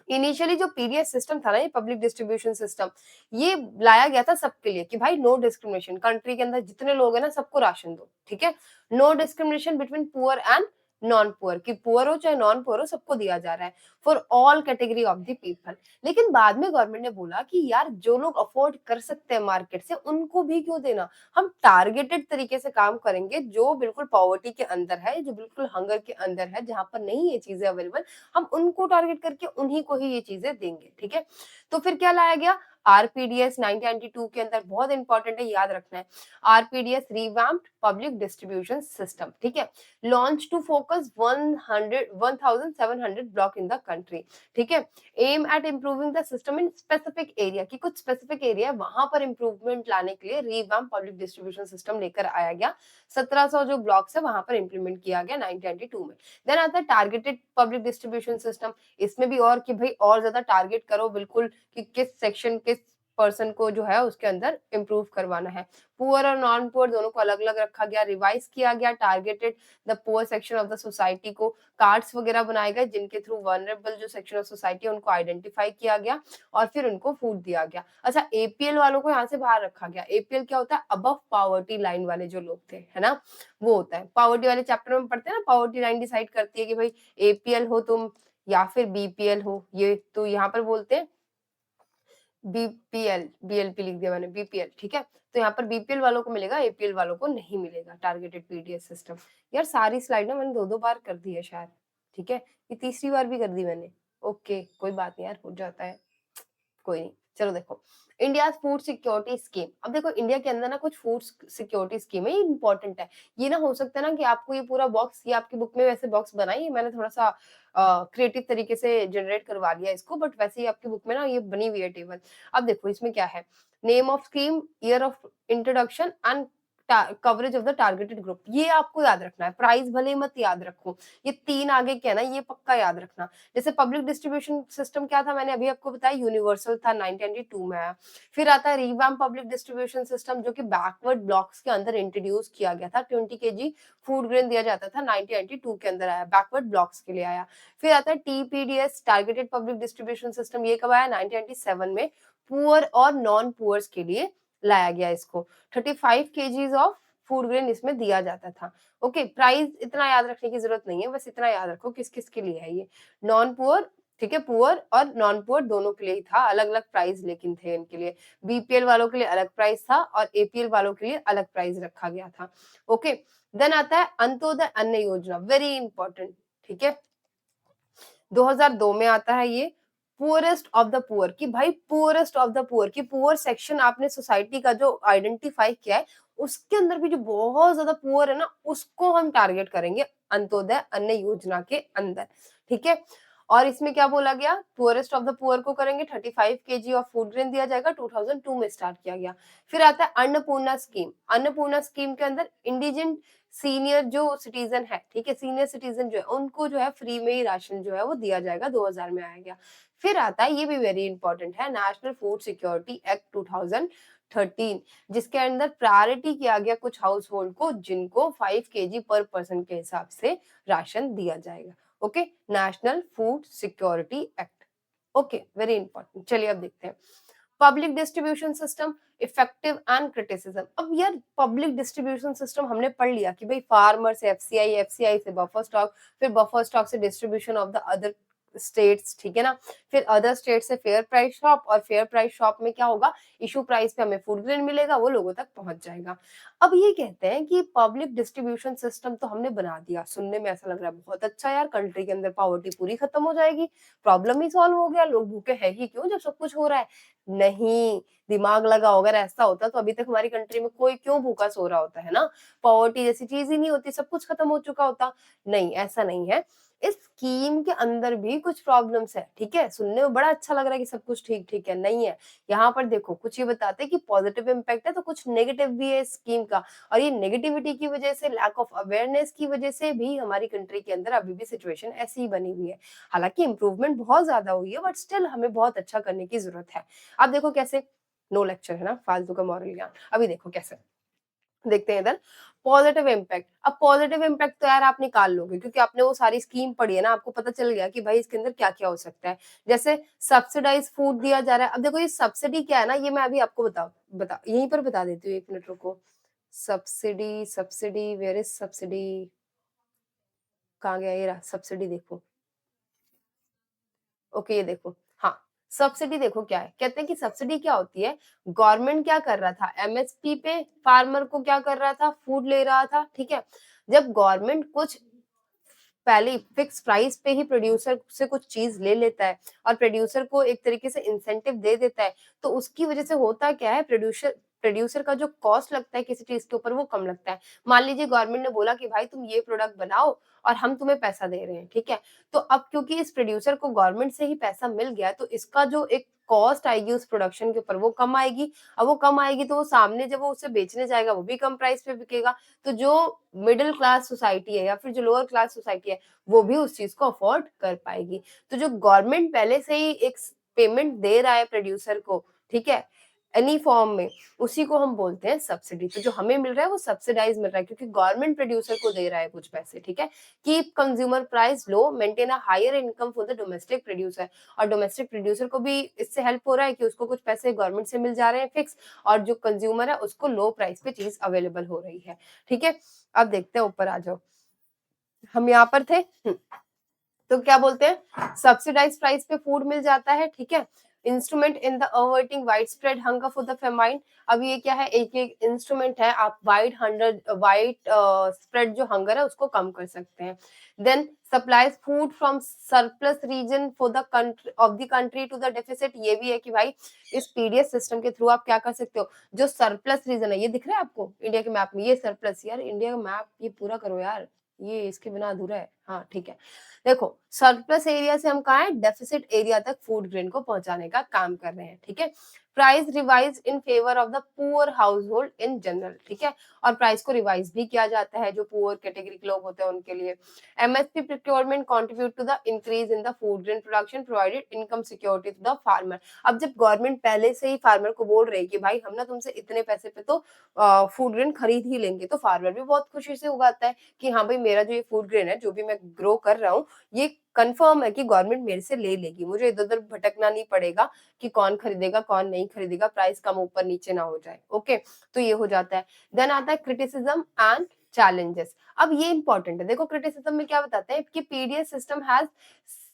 इनिशियली जो पीडीएस सिस्टम था ना, ये पब्लिक डिस्ट्रीब्यूशन सिस्टम, ये लाया गया था सबके लिए कि भाई नो डिस्क्रिमिनेशन, कंट्री के अंदर जितने लोग हैं ना, सबको राशन दो, ठीक है? No discrimination between poor and non poor, कि पुअर हो चाहे नॉन पुअर हो, सबको दिया जा रहा है, for all category of the people. लेकिन बाद में गवर्नमेंट ने बोला कि यार जो लोग अफोर्ड कर सकते हैं मार्केट से, उनको भी क्यों देना? हम टारगेटेड तरीके से काम करेंगे, जो बिल्कुल पॉवर्टी के अंदर है, जो बिल्कुल हंगर के अंदर है, जहां पर नहीं ये चीजें अवेलेबल, हम उनको टारगेट करके उन्हीं को ही ये चीजें देंगे, ठीक है? तो फिर क्या लाया गया? आरपीडीएस 1992 के अंदर, बहुत इंपॉर्टेंट है, याद रखना है। RPDS revamped public distribution system, ठीक है? Launch to focus 1700 block in the country, ठीक है? Aim at improving the system in specific area, की कुछ स्पेसिफिक एरिया है वहां पर इंप्रूवमेंट लाने के लिए रिवैम्प पब्लिक डिस्ट्रीब्यूशन सिस्टम लेकर आया गया। 1700 जो ब्लॉक्स है वहां पर इंप्लीमेंट किया गया 1992 में। देन आता है टारगेटेड पब्लिक डिस्ट्रीब्यूशन सिस्टम। इसमें भी और कि भाई और ज्यादा टारगेट करो बिल्कुल, कि किस सेक्शन, किस पर्सन को जो है उसके अंदर इम्प्रूव करवाना है। पुअर और नॉन पुअर दोनों को अलग अलग रखा गया, रिवाइज किया गया, targeted the poor section of the society को, कार्ड्स वगैरह बनाए गए जिनके थ्रू वनरेबल जो सेक्शन ऑफ सोसाइटी है उनको आइडेंटिफाई किया गया और फिर उनको फूड दिया गया। अच्छा, एपीएल वालों को यहाँ से बाहर रखा गया। एपीएल क्या होता है? अबव पावर्टी लाइन वाले जो लोग थे, है ना, वो होता है। पावर्टी वाले चैप्टर में पढ़ते हैं ना, पावर्टी लाइन डिसाइड करती है कि भाई एपीएल हो तुम या फिर बीपीएल हो, ये तो यहाँ पर बोलते हैं बीपीएल, बीएलपी लिख दिया मैंने, बीपीएल, ठीक है? तो यहाँ पर बीपीएल वालों को मिलेगा, एपीएल वालों को नहीं मिलेगा। Targeted PDS system. यार सारी स्लाइड ना मैंने दो दो बार कर दी है शायद, ठीक है? ये तीसरी बार भी कर दी मैंने। ओके, कोई बात नहीं यार, हो जाता है, कोई नहीं। चलो देखो, इंडिया फूड सिक्योरिटी स्कीम। अब देखो इंडिया के अंदर ना कुछ फूड सिक्योरिटी स्कीम है, ये इंपॉर्टेंट है। ये ना हो सकता है ना कि आपको ये पूरा बॉक्स, ये आपकी बुक में वैसे बॉक्स बनाई है मैंने, थोड़ा सा क्रिएटिव तरीके से जनरेट करवा लिया इसको, बट वैसे ही आपकी बुक में ना ये बनी हुई है टेबल। अब देखो इसमें क्या है? Name of scheme, year of introduction and coverage of the targeted group, ये आपको याद रखना है। प्राइस भले ही मत याद रखो, ये तीन आगे क्या है ना, ये पक्का याद रखना। जैसे पब्लिक डिस्ट्रीब्यूशन सिस्टम क्या था, मैंने अभी आपको बताया, यूनिवर्सल था, 1992 में आया। फिर आता है रिवैम्प पब्लिक डिस्ट्रीब्यूशन सिस्टम, जो कि बैकवर्ड ब्लॉक्स के अंदर इंट्रोड्यूस किया गया था। 20 केजी फूड ग्रेन दिया जाता था, 1992 के अंदर आया, बैकवर्ड ब्लॉक्स के लिए आया। फिर आता है TPDS, targeted public distribution system, ये कब आया? 1997 में, पुअर और नॉन पुअर्स के लिए लाया गया इसको। 35 केजीज ऑफ फूड ग्रेन इसमें दिया जाता था। ओके, प्राइस इतना याद रखने की जरूरत नहीं है, बस इतना याद रखो किस किस के लिए है ये। नॉन पुअर ठीक है, पुअर और नॉन पुअर दोनों के लिए ही था, अलग अलग प्राइस लेकिन थे इनके लिए। बीपीएल वालों के लिए अलग प्राइस था और एपीएल वालों के लिए अलग प्राइस रखा गया था। ओके, देन आता है अंत्योदय अन्न योजना, वेरी इंपॉर्टेंट। ठीक है, 2002 में आता है ये। पुअरेस्ट ऑफ द पुअर, कि भाई पुअरेस्ट ऑफ द पुअर, कि पुअर सेक्शन आपने सोसाइटी का जो आइडेंटिफाई किया है, उसके अंदर भी जो बहुत ज्यादा पुअर है ना, उसको हम टारगेट करेंगे अंत्योदय अन्न योजना के अंदर। ठीक है, और इसमें क्या बोला गया, पुअरेस्ट ऑफ द पुअर को करेंगे, 35 केजी ऑफ फूड ग्रेन दिया जाएगा, 2002 में स्टार्ट किया गया। फिर आता है अन्नपूर्णा स्कीम। अन्नपूर्णा स्कीम के अंदर इंडिजिन सीनियर जो सिटीजन है, ठीक है, सीनियर सिटीजन जो है उनको जो है फ्री में ही राशन जो है वो दिया जाएगा, 2000 में आया गया। फिर आता है, ये भी वेरी इंपॉर्टेंट है, नेशनल फूड सिक्योरिटी एक्ट 2013, जिसके अंदर प्रायोरिटी किया गया कुछ हाउस होल्ड को, जिनको 5 केजी पर पर्सन के हिसाब से राशन दिया जाएगा। Okay, national food security act. Okay, very important. चलिए अब देखते हैं public distribution system, effective and criticism. अब यार पब्लिक डिस्ट्रीब्यूशन सिस्टम हमने पढ़ लिया कि भाई फार्मर से एफसीआई, एफसीआई से बफर स्टॉक, फिर बफर स्टॉक से distribution of the other states, ठीक है ना, फिर अदर स्टेट से फेयर प्राइस शॉप, और फेयर प्राइस शॉप में क्या होगा, इशू प्राइस पे हमें फूड ग्रेन मिलेगा, वो लोगों तक पहुंच जाएगा। अब ये कहते हैं कि पब्लिक डिस्ट्रीब्यूशन सिस्टम तो हमने बना दिया, सुनने में ऐसा लग रहा है बहुत अच्छा यार, कंट्री के अंदर पॉवर्टी पूरी खत्म हो जाएगी, प्रॉब्लम ही सॉल्व हो गया, लोग भूखे हैं ही क्यों जब सब कुछ हो रहा है। नहीं, दिमाग लगाओ, अगर ऐसा होता तो अभी तक हमारी कंट्री में कोई क्यों भूखा सो रहा होता है ना, पॉवर्टी जैसी चीज ही नहीं होती, सब कुछ खत्म हो चुका होता। नहीं, ऐसा नहीं है, इस स्कीम के अंदर भी कुछ प्रॉब्लम्स है। ठीक है, सुनने में बड़ा अच्छा लग रहा है कि सब कुछ ठीक ठीक है, नहीं है। यहाँ पर देखो कुछ ये बताते हैं कि पॉजिटिव इम्पैक्ट है तो कुछ नेगेटिव भी है स्कीम का, और ये नेगेटिविटी की वजह से, लैक ऑफ अवेयरनेस की वजह से भी हमारी कंट्री के अंदर अभी भी सिचुएशन ऐसी ही बनी हुई है। हालांकि इंप्रूवमेंट बहुत ज्यादा हुई है, बट स्टिल हमें बहुत अच्छा करने की जरूरत है। अब देखो कैसे, नो लेक्चर है ना, फालतू का मॉरल ज्ञान। अभी देखो कैसे, देखते हैं इधर पॉजिटिव इम्पैक्ट। अब पॉजिटिव इम्पैक्ट तो यार आप निकाल लोगे, क्योंकि आपने वो सारी स्कीम पढ़ी है ना, आपको पता चल गया कि भाई इसके अंदर क्या क्या हो सकता है। जैसे सब्सिडाइज फूड दिया जा रहा है। अब देखो ये सब्सिडी क्या है ना, ये मैं अभी आपको बता यहीं पर बता देती हूँ, एक मिनट रुको। Subsidy, subsidy, where is subsidy, कहाँ गया, ये रहा सब्सिडी, देखो। ओके, ये देखो, हाँ, सब्सिडी देखो क्या है, कहते हैं कि सब्सिडी क्या होती है, गवर्नमेंट क्या कर रहा था, एमएसपी पे फार्मर को क्या कर रहा था, फूड ले रहा था, ठीक है। जब गवर्नमेंट कुछ पहले फिक्स प्राइस पे ही प्रोड्यूसर से कुछ चीज ले लेता है और प्रोड्यूसर को एक तरीके से इंसेंटिव दे देता है, तो उसकी वजह से होता क्या है, प्रोड्यूसर प्रोड्यूसर का जो कॉस्ट लगता है किसी चीज के ऊपर वो कम लगता है। मान लीजिए गवर्नमेंट ने बोला कि भाई तुम ये प्रोडक्ट बनाओ और हम तुम्हें पैसा दे रहे हैं, ठीक है। तो अब क्योंकि इस प्रोड्यूसर को गवर्नमेंट से ही पैसा मिल गया, तो इसका जो एक कॉस्ट आएगी उस प्रोडक्शन के ऊपर वो कम आएगी। अब वो कम आएगी तो वो सामने जब वो उसे बेचने जाएगा वो भी कम प्राइस पे बिकेगा। तो जो मिडिल क्लास सोसाइटी है या फिर जो लोअर क्लास सोसाइटी है, वो भी उस चीज को अफोर्ड कर पाएगी। तो जो गवर्नमेंट पहले से ही एक पेमेंट दे रहा है प्रोड्यूसर को, ठीक है, एनी फॉर्म में, उसी को हम बोलते हैं सब्सिडी। तो जो हमें मिल रहा है वो सब्सिडाइज मिल रहा है, क्योंकि गवर्नमेंट प्रोड्यूसर को दे रहा है कुछ पैसे, ठीक है। Keep consumer price low, maintain a higher income for the domestic producer. और डोमेस्टिक प्रोड्यूसर को भी इससे हेल्प हो रहा है कि उसको कुछ पैसे गवर्नमेंट से मिल जा रहे हैं फिक्स, और जो कंज्यूमर है उसको लो प्राइस पे चीज अवेलेबल हो रही है, ठीक है। अब देखते हैं, ऊपर आ जाओ, हम यहाँ पर थे। तो क्या बोलते हैं, सब्सिडाइज प्राइस पे फूड मिल जाता है, ठीक है। Instrument in the averting wide spread hunger for the famine. अब ये क्या है, एक एक इंस्ट्रूमेंट है, आप वाइड स्प्रेड जो हंगर है उसको कम कर सकते हैं। Then supplies food from surplus region for the country of the country to the deficit. ये भी है कि भाई इस पीडीएस सिस्टम के थ्रू आप क्या कर सकते हो, जो सरप्लस रीजन है, ये दिख रहा है आपको इंडिया के मैप में, ये सरप्लस, यार इंडिया का मैप ये पूरा करो यार, ये इसके बिना अधूरा है, हाँ ठीक है। देखो सरप्लस एरिया से हम कहा है डेफिसिट एरिया तक फूड ग्रेन को पहुंचाने का काम कर रहे हैं, ठीक है। Price revise in favour of the poor house hold in general, ठीक है। और प्राइस को रिवाइज भी किया जाता है जो पुअर कैटेगरी के लोग होते हैं उनके लिए। MSP procurement contribute to the increase in the food grain production provided income security to the farmer. अब जब गवर्नमेंट पहले से ही फार्मर को बोल रही है कि भाई हम ना तुमसे इतने पैसे पे तो फूड ग्रेन खरीद ही लेंगे, तो फार्मर भी बहुत खुशी से उगाता है कि हाँ भाई मेरा जो ये फूड ग्रेन है जो भी मैं ग्रो कर रहा हूँ, ये कंफर्म है कि गवर्नमेंट मेरे से ले लेगी, मुझे इधर उधर भटकना नहीं पड़ेगा कि कौन खरीदेगा कौन नहीं खरीदेगा, प्राइस कम ऊपर नीचे ना हो जाए। ओके, तो ये हो जाता है। देन आता है क्रिटिसिज्म एंड चैलेंजेस। अब ये इंपॉर्टेंट है, देखो क्रिटिसिज्म में क्या बताते हैं कि PDS system has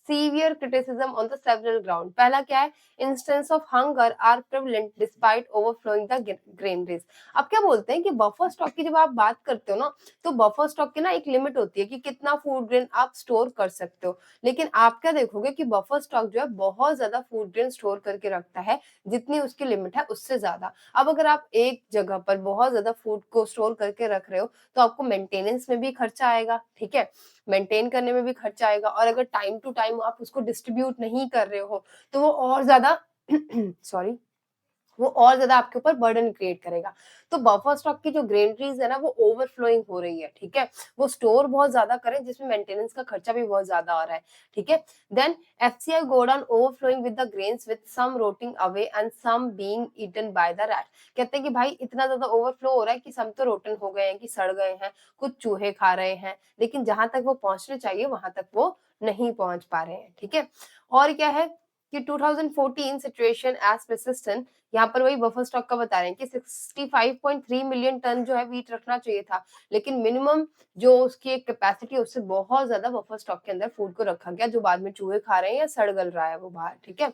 severe criticism on the several ground. पहला क्या है, instance of hunger are prevalent despite overflowing the granaries. अब क्या बोलते हैं कि बफर स्टॉक की जब आप बात करते हो ना, तो बफर स्टॉक की ना एक लिमिट होती है कि कितना फूड ग्रेन आप स्टोर कर सकते हो। लेकिन आप क्या देखोगे कि बफर स्टॉक जो है बहुत ज्यादा फूड ग्रेन स्टोर करके रखता है, जितनी उसकी लिमिट है उससे ज्यादा। अब अगर आप एक जगह पर बहुत ज्यादा फूड को स्टोर करके रख रहे हो, तो आपको मेंटेनेंस में भी खर्चा आएगा, ठीक है, मेंटेन करने में भी खर्चा आएगा, और अगर टाइम टू टाइम आप उसको डिस्ट्रीब्यूट नहीं कर रहे हो, तो वो और ज्यादा सॉरी, वो और ज्यादा आपके ऊपर बर्डन क्रिएट करेगा। तो बफर स्टॉक की जो ग्रेनरीज है ना, वो ओवरफ्लोइंग हो रही है, ठीक है, वो स्टोर बहुत ज्यादा करें जिसमें मेंटेनेंस का खर्चा भी बहुत ज्यादा आ रहा है, ठीक है। Then FCI godown overflowing with the grains with some rotting away and some being eaten by the rat. कहते हैं कि भाई इतना ज्यादा ओवरफ्लो हो रहा है कि सब तो रोटन हो गए हैं, कि सड़ गए हैं, कुछ चूहे खा रहे हैं, लेकिन जहां तक वो पहुंचने चाहिए वहां तक वो नहीं पहुंच पा रहे हैं, ठीक है। और क्या है कि 2014 सिचुएशन एज परसिस्टेंट, यहाँ पर वही बफर स्टॉक का बता रहे हैं कि 65.3 मिलियन टन जो है वीट रखना चाहिए था, लेकिन मिनिमम जो उसकी एक कैपेसिटी है उससे बहुत ज्यादा बफर स्टॉक के अंदर फूड को रखा गया, जो बाद में चूहे खा रहे हैं या सड़ गल रहा है वो बाहर, ठीक है।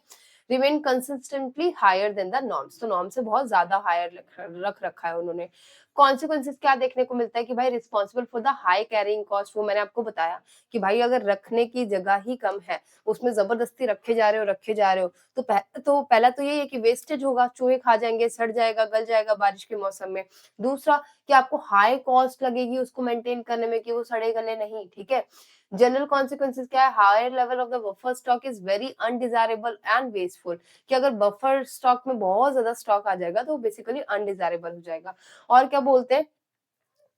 Remain consistently higher than the norms, तो नॉर्म से बहुत ज्यादा हायर रख रखा है उन्होंने। कॉन्सिक्वेंसेस क्या देखने को मिलता है कि भाई responsible for the high carrying cost, वो मैंने आपको बताया कि भाई अगर रखने की जगह ही कम है, उसमें जबरदस्ती रखे जा रहे हो, तो पहला तो यही है कि वेस्टेज होगा, चूहे खा जाएंगे, सड़ जाएगा, गल जाएगा बारिश के मौसम में। दूसरा कि आपको हाई कॉस्ट लगेगी उसको मेंटेन करने में कि वो सड़े गले नहीं, ठीक है। जनरल कॉन्सिक्वेंसेस क्या है, higher level of the buffer stock is very undesirable and wasteful, कि अगर बफर स्टॉक में बहुत ज्यादा स्टॉक आ जाएगा तो वो बेसिकली अनडिजायरेबल हो जाएगा। और क्या बोलते हैं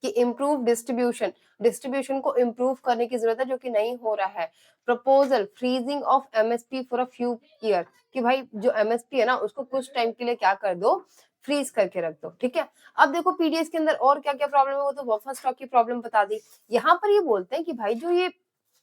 कि इम्प्रूव डिस्ट्रीब्यूशन, डिस्ट्रीब्यूशन को इम्प्रूव करने की जरूरत है, जो कि नहीं हो रहा है। Proposal freezing of MSP for a few year, कि भाई जो एमएसपी है ना उसको कुछ टाइम के लिए क्या कर दो, फ्रीज करके रख दो, ठीक है। अब देखो पीडीएस के अंदर और क्या क्या प्रॉब्लम है, वो तो बफर स्टॉक की प्रॉब्लम बता दी। यहाँ पर ये बोलते हैं कि भाई जो ये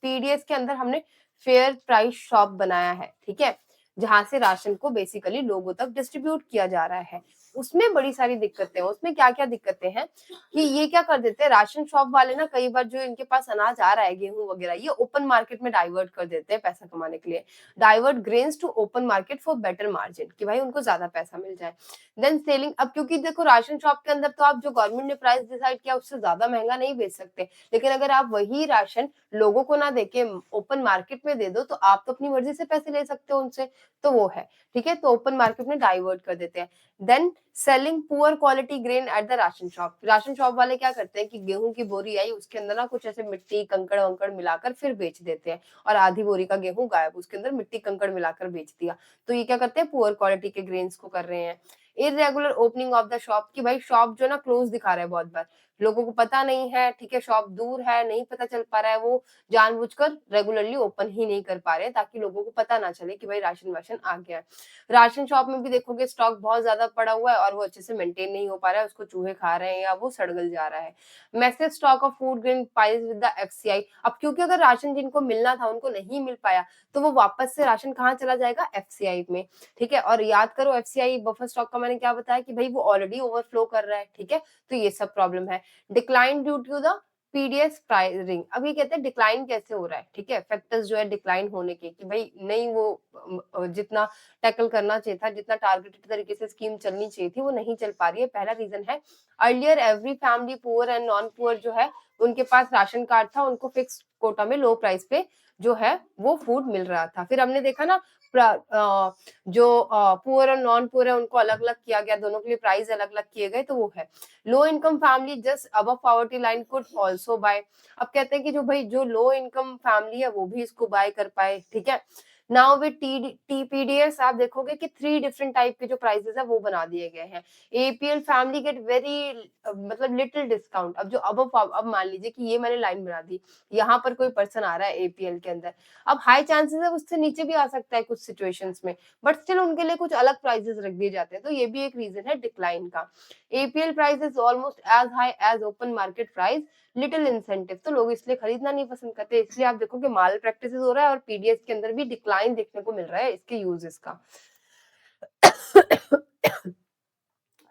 पीडीएस के अंदर हमने फेयर प्राइस शॉप बनाया है, ठीक है, जहां से राशन को बेसिकली लोगों तक डिस्ट्रीब्यूट किया जा रहा है, उसमें बड़ी सारी दिक्कतें हैं। उसमें क्या क्या दिक्कतें हैं कि ये क्या कर देते हैं राशन शॉप वाले ना, कई बार जो इनके पास अनाज आ रहा है, गेहूं वगैरह, ये ओपन मार्केट में डाइवर्ट कर देते हैं पैसा कमाने के लिए। Divert grains to open market for better margin, कि भाई उनको ज्यादा पैसा मिल जाए। देन सेलिंग, अब क्योंकि देखो राशन शॉप के अंदर तो आप जो गवर्नमेंट ने प्राइस डिसाइड किया उससे ज्यादा महंगा नहीं बेच सकते, लेकिन अगर आप वही राशन लोगों को ना देके ओपन मार्केट में दे दो, तो आप तो अपनी मर्जी से पैसे ले सकते हो उनसे, तो वो है, ठीक है। तो ओपन मार्केट में डाइवर्ट कर देते हैं। Then selling poor quality grain at the ration shop, ration shop वाले क्या करते हैं कि गेहूं की बोरी आई, उसके अंदर ना कुछ ऐसे मिट्टी कंकड़ वंकड़ मिलाकर फिर बेच देते हैं, और आधी बोरी का गेहूं गायब, उसके अंदर मिट्टी कंकड़ मिलाकर बेच दिया। तो ये क्या करते हैं, पुअर क्वालिटी के ग्रेन्स को कर रहे हैं। Irregular opening of the shop, की भाई शॉप जो ना क्लोज दिखा रहा है बहुत बार, लोगों को पता नहीं है, ठीक है, शॉप दूर है, नहीं पता चल पा रहा है, वो जानबूझकर रेगुलरली ओपन ही नहीं कर पा रहे हैं, ताकि लोगों को पता ना चले कि भाई राशन वाशन आ गया है। राशन शॉप में भी देखोगे स्टॉक बहुत ज्यादा पड़ा हुआ है और वो अच्छे से मेंटेन नहीं हो पा रहा है, उसको चूहे खा रहे हैं या वो सड़गल जा रहा है। Message stock of food grain piles with the FCI, अब क्योंकि अगर राशन जिनको मिलना था उनको नहीं मिल पाया, तो वो वापस से राशन कहाँ चला जाएगा, एफसीआई में, ठीक है। और याद करो एफसीआई बफर स्टॉक का मैंने क्या बताया कि भाई वो ऑलरेडी ओवरफ्लो कर रहा है, ठीक है। तो ये सब प्रॉब्लम है। Decline due to the PDS pricing, अब ये कहते हैं डिक्लाइन कैसे हो रहा है, ठीक है, फैक्टर्स जो है डिक्लाइन होने के, कि भाई नहीं वो जितना टैकल करना चाहिए था, जितना टारगेटेड तरीके से स्कीम चलनी चाहिए थी, वो नहीं चल पा रही है। पहला रीजन है earlier every family poor and non poor जो है उनके पास राशन कार्ड था, उनको फिक्स कोटा में लो प्राइस पे जो है वो फूड मिल रहा था। फिर हमने देखा ना जो पुअर और नॉन पुअर है उनको अलग अलग किया गया, दोनों के लिए प्राइस अलग अलग किए गए, तो वो है। Low income family just above poverty line could also buy, अब कहते हैं कि जो भाई जो लो इनकम फैमिली है वो भी इसको बाय कर पाए, ठीक है। नाउ विद टीपीडीएस आप देखोगे कि 3 डिफरेंट टाइप के जो प्राइसेस है वो बना दिए गए हैं। एपीएल फैमिली गेट वेरी मतलब लिटिल डिस्काउंट, अब जो अब मान लीजिए कि ये मैंने लाइन बना दी, यहाँ पर कोई पर्सन आ रहा है एपीएल के अंदर, अब हाई चांसेस है उससे नीचे भी आ सकता है कुछ सिचुएशंस में, बट स्टिल उनके लिए कुछ अलग प्राइसेस रख दिए जाते हैं, तो ये भी एक रीजन है डिक्लाइन का। APL price is almost as high as open market price, little incentive, तो लोग इसलिए खरीदना नहीं पसंद करते, इसलिए आप देखो कि माल प्रैक्टिस हो रहा है और पीडीएस के अंदर भी डिक्लाइन देखने को मिल रहा है इसके यूजेस का।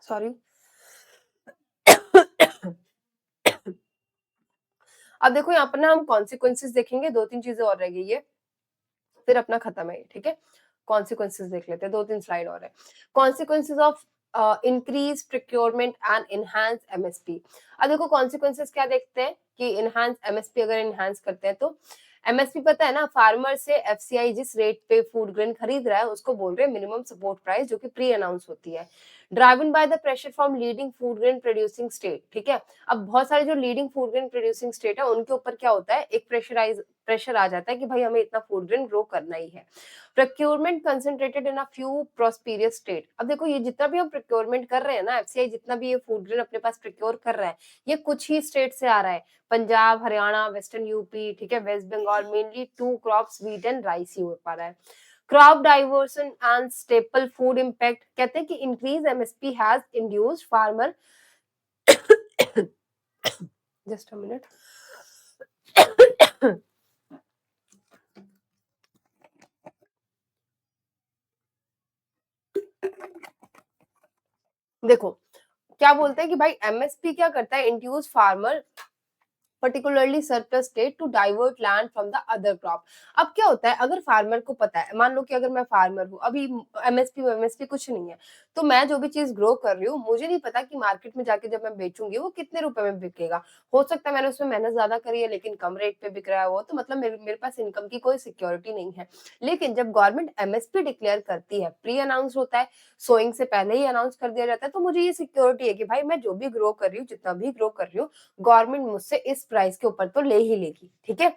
सॉरी। अब देखो यहाँ पर ना हम कॉन्सिक्वेंसेस देखेंगे, 2-3 चीजें और रह गई है। फिर अपना खत्म है ये, ठीक है। कॉन्सिक्वेंसेज देख लेते हैं, 2-3 स्लाइड और है। Consequences of increase procurement and enhance MSP. अब देखो कॉन्सिक्वेंसेज क्या देखते हैं कि एनहांस एमएसपी अगर एनहांस करते हैं तो एमएसपी पता है ना, फार्मर से एफसीआई जिस रेट पे फूड ग्रेन खरीद रहा है उसको बोल रहे हैं मिनिमम सपोर्ट प्राइस, जो कि प्री अनाउंस होती है। Driven by the pressure from leading food grain producing state, ठीक है। अब बहुत सारे जो leading food grain producing state है उनके ऊपर क्या होता है, एक प्रेशर आ जाता है कि भाई हमें इतना फूड ग्रेन ग्रो करना ही है। Procurement concentrated in a few prosperous state. अब देखो ये जितना भी हम प्रोक्योरमेंट कर रहे हैं ना, एफसीआई जितना भी ये फूड ग्रेन अपने पास प्रोक्योर कर रहा है, ये कुछ ही स्टेट से आ रहा है। पंजाब, हरियाणा, वेस्टर्न यूपी, ठीक है, West Bengal, mainly two crops wheat and rice ही हो पा रहा है। Crop diversion and staple food impact कहते हैं कि increase MSP has induced farmer just a minute. देखो क्या बोलते हैं कि भाई एमएसपी क्या करता है, induce farmer particularly surplus state to divert land from the other crop. अब क्या होता है, अगर फार्मर को पता है, मान लो कि अगर मैं फार्मर हूँ, अभी एमएसपी कुछ नहीं है, तो मैं जो भी चीज ग्रो कर रही हूँ मुझे नहीं पता कि मार्केट में जाके जब मैं बेचूंगी वो कितने रुपए में बिकेगा। हो सकता है मैंने उसमें मेहनत ज्यादा करी है लेकिन कम रेट पे बिक रहा है वो, तो मतलब मेरे पास इनकम की कोई सिक्योरिटी नहीं है। लेकिन जब गवर्नमेंट एमएसपी डिक्लेयर करती है, प्री अनाउंस होता है, सोइंग से पहले ही अनाउंस कर दिया जाता है, तो मुझे ये सिक्योरिटी है कि भाई मैं जो भी ग्रो कर रही हूँ, जितना भी ग्रो कर रही हूँ, गवर्नमेंट मुझसे इस प्राइस के ऊपर तो ले ही लेगी, ठीक है।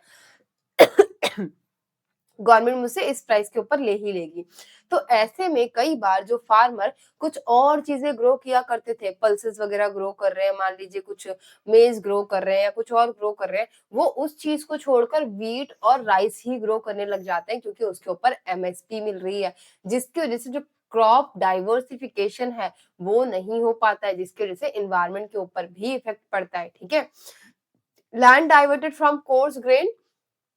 गवर्नमेंट मुझसे इस प्राइस के ऊपर ले ही लेगी। तो ऐसे में कई बार जो फार्मर कुछ और चीजें ग्रो किया करते थे, पल्सेस वगैरह ग्रो कर रहे हैं, मान लीजिए कुछ मेज ग्रो कर रहे हैं या कुछ और ग्रो कर रहे हैं, वो उस चीज को छोड़कर वीट और राइस ही ग्रो करने लग जाते हैं क्योंकि उसके ऊपर एमएसपी मिल रही है, जिसकी वजह से जो क्रॉप डाइवर्सिफिकेशन है वो नहीं हो पाता है, जिसकी वजह से इन्वायरमेंट के ऊपर भी इफेक्ट पड़ता है, ठीक है। Land diverted from coarse grain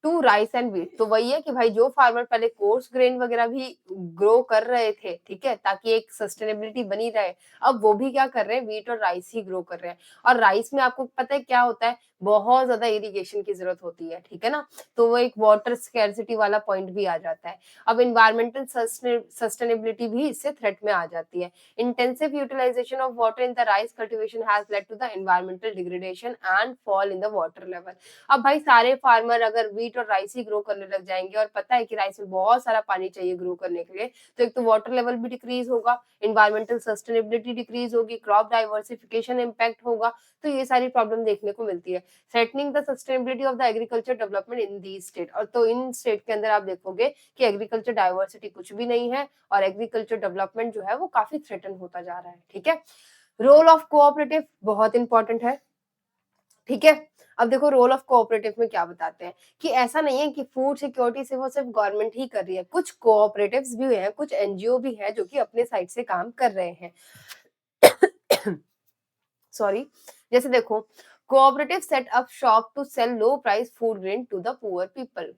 to rice and wheat, तो वही है कि भाई जो फार्मर पहले कोर्स ग्रेन वगैरह भी ग्रो कर रहे थे, ठीक है, ताकि एक सस्टेनेबिलिटी बनी रहे, अब वो भी क्या कर रहे हैं, व्हीट और राइस ही ग्रो कर रहे हैं। और राइस में आपको पता है क्या होता है, बहुत ज्यादा इरिगेशन की जरूरत होती है, ठीक है ना, तो वो एक वाटर स्कैर्सिटी वाला पॉइंट भी आ जाता है। अब इन्वायरमेंटल सस्टेनेबिलिटी भी इससे थ्रेट में आ जाती है। Intensive utilisation of water in the rice cultivation has led to the environmental degradation and fall in the water level. अब भाई सारे फार्मर अगर व्हीट और राइस ही ग्रो करने लग जाएंगे और पता है कि राइस में बहुत सारा पानी चाहिए ग्रो करने के लिए, तो एक तो वाटर लेवल भी डिक्रीज होगा, इन्वायरमेंटल सस्टेनेबिलिटी डिक्रीज होगी, क्रॉप डाइवर्सिफिकेशन इम्पैक्ट होगा, तो ये सारी प्रॉब्लम देखने को मिलती है। Threatening the sustainability of the agriculture development in the state, और तो इन स्टेट के अंदर आप देखोगे कि एग्रीकल्चर डाइवर्सिटी कुछ भी नहीं है और एग्रीकल्चर डेवलपमेंट जो है वो काफी थ्रेटन होता जा रहा है, ठीक है। रोल ऑफ कोऑपरेटिव बहुत इंपॉर्टेंट है, ठीक है। अब देखो रोल ऑफ कोऑपरेटिव में क्या बताते हैं कि ऐसा नहीं है कि फूड सिक्योरिटी से वो सिर्फ गवर्नमेंट ही कर रही है, कुछ कोऑपरेटिव्स भी हैं, कुछ एनजीओ भी हैं जो कि अपने साइड से काम कर रहे हैं। सॉरी, जैसे देखो cooperative set up shop to sell low price food grain to the poor people.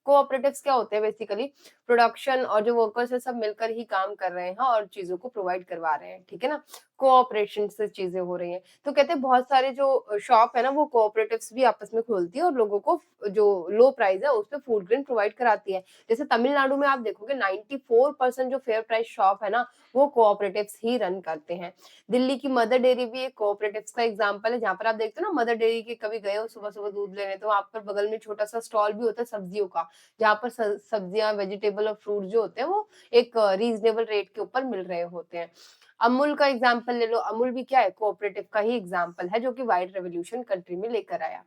Cooperatives क्या होते हैं, बेसिकली प्रोडक्शन और जो वर्कर्स है सब मिलकर ही काम कर रहे हैं और चीजों को प्रोवाइड करवा रहे हैं, ठीक है ना, कोऑपरेशन से चीजें हो रही हैं। तो कहते हैं बहुत सारे जो शॉप है ना वो कोऑपरेटिव्स भी आपस में खोलती है और लोगों को जो लो प्राइस है उस पे फूड ग्रेन प्रोवाइड कराती है। जैसे तमिलनाडु में आप देखोगे 94% जो फेयर प्राइस शॉप है ना वो कोऑपरेटिव्स ही रन करते हैं। दिल्ली की मदर डेयरी भी एक कोऑपरेटिव्स का एग्जांपल है, जहाँ पर आप देखते हो ना मदर डेयरी के कभी गए हो सुबह सुबह दूध लेने, तो वहां पर बगल में छोटा सा स्टॉल भी होता है सब्जियों का, जहाँ पर सब्जियां वेजिटेबल और फ्रूट जो होते हैं वो एक रीजनेबल रेट के ऊपर मिल रहे होते हैं। अमूल का एग्जांपल ले लो, अमूल भी क्या है, कोऑपरेटिव का ही एग्जांपल है जो कि व्हाइट रेवोल्यूशन कंट्री में लेकर आया।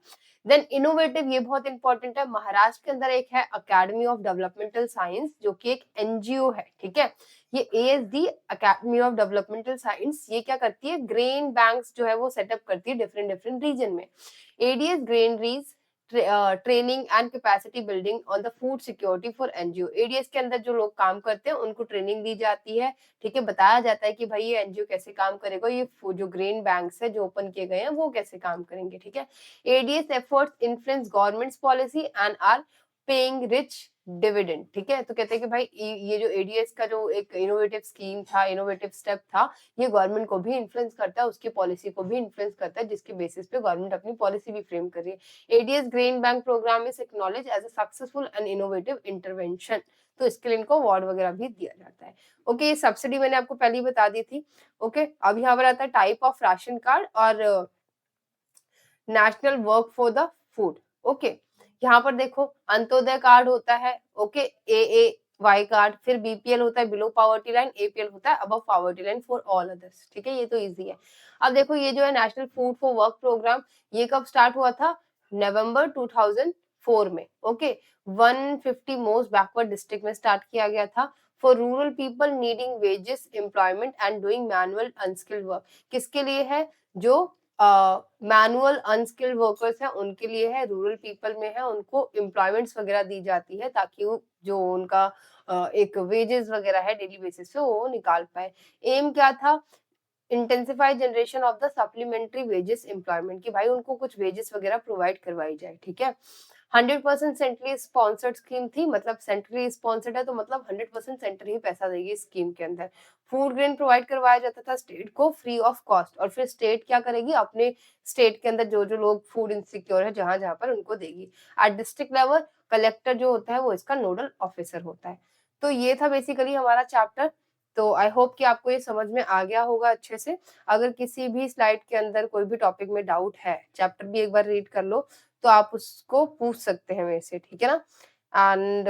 देन इनोवेटिव, ये बहुत इंपॉर्टेंट है, महाराष्ट्र के अंदर एक है अकेडमी ऑफ डेवलपमेंटल साइंस जो कि एक एनजीओ है, ठीक है। ये ASD academy of developmental science ये क्या करती है, ग्रेन बैंक्स जो है वो सेटअप करती है डिफरेंट डिफरेंट रीजन में। ADS granaries training and capacity building on the food security for NGO. ADS के अंदर जो लोग काम करते हैं उनको ट्रेनिंग दी जाती है, ठीक है, बताया जाता है कि भाई ये एनजीओ कैसे काम करेगा, ये जो ग्रेन बैंक्स है जो ओपन किए गए हैं वो कैसे काम करेंगे, ठीक है। ADS efforts influence government's policy and are paying rich dividend. ठीक है, तो कहते हैं कि भाई ये जो एडीएस का जो एक इनोवेटिव स्कीम था, इनोवेटिव स्टेप था, ये गवर्नमेंट को भी इन्फ्लुएंस करता है, उसकी पॉलिसी को भी इन्फ्लुएंस करता है, जिसके बेसिस पे गवर्नमेंट अपनी पॉलिसी भी फ्रेम कर रही है। ADS grain bank program is acknowledge as a successful and innovative intervention, तो इसके लिए इनको अवार्ड वगैरह भी दिया जाता है। ओके, ये सब्सिडी मैंने आपको पहले ही बता दी थी। ओके, अब यहाँ पर आता है टाइप ऑफ राशन कार्ड और national work for the food. Okay, यहाँ पर देखो अंत्योदय कार्ड होता है, ओके, ए वाई कार्ड, फिर बीपीएल होता है बिलो पॉवर्टी लाइन, एपीएल होता है above poverty line for all others. ठीक है, ये तो इजी है। अब देखो ये जो है national food for work program, ये कब स्टार्ट हुआ था? नवंबर 2004 में। ओके, 150 मोस्ट बैकवर्ड डिस्ट्रिक्ट में स्टार्ट किया गया था for rural people needing wages employment and doing manual unskilled work. किसके लिए है? जो मैनुअल अनस्किल्ड वर्कर्स हैं उनके लिए है, रूरल पीपल में है, उनको एम्प्लॉयमेंट्स वगैरह दी जाती है ताकि वो जो उनका एक वेजेस वगैरह है डेली बेसिस पे वो निकाल पाए। एम क्या था? Intensify generation of the supplementary wages employment, कि भाई उनको कुछ वेजेस वगैरह प्रोवाइड करवाई जाए। ठीक है, 100% सेंट्रली स्पॉन्सर्ड स्कीम थी, मतलब सेंट्रली स्पॉन्सर्ड है तो मतलब 100% सेंटर ही पैसा देगी स्कीम के अंदर। फूड ग्रेन प्रोवाइड करवाया जाता था स्टेट को फ्री ऑफ कॉस्ट, और फिर स्टेट क्या करेगी? अपने स्टेट के अंदर जो जो लोग फूड इनसिक्योर है जहां जहां पर उनको देगी। एट डिस्ट्रिक्ट लेवल कलेक्टर जो होता है वो इसका नोडल ऑफिसर होता है। तो ये था बेसिकली हमारा चैप्टर। तो आई होप कि आपको ये समझ में आ गया होगा अच्छे से। अगर किसी भी स्लाइड के अंदर कोई भी टॉपिक में डाउट है, चैप्टर भी एक बार रीड कर लो, तो आप उसको पूछ सकते हैं मेरे से, ठीक है ना? And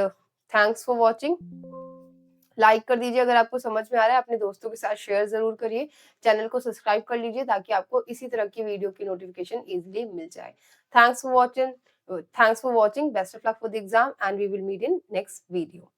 thanks for watching. Like कर दीजिए अगर आपको समझ में आ रहा है, अपने दोस्तों के साथ शेयर जरूर करिए, चैनल को सब्सक्राइब कर लीजिए ताकि आपको इसी तरह की वीडियो की नोटिफिकेशन इजीली मिल जाए। Thanks for watching, best of luck for the exam and we will meet in next video.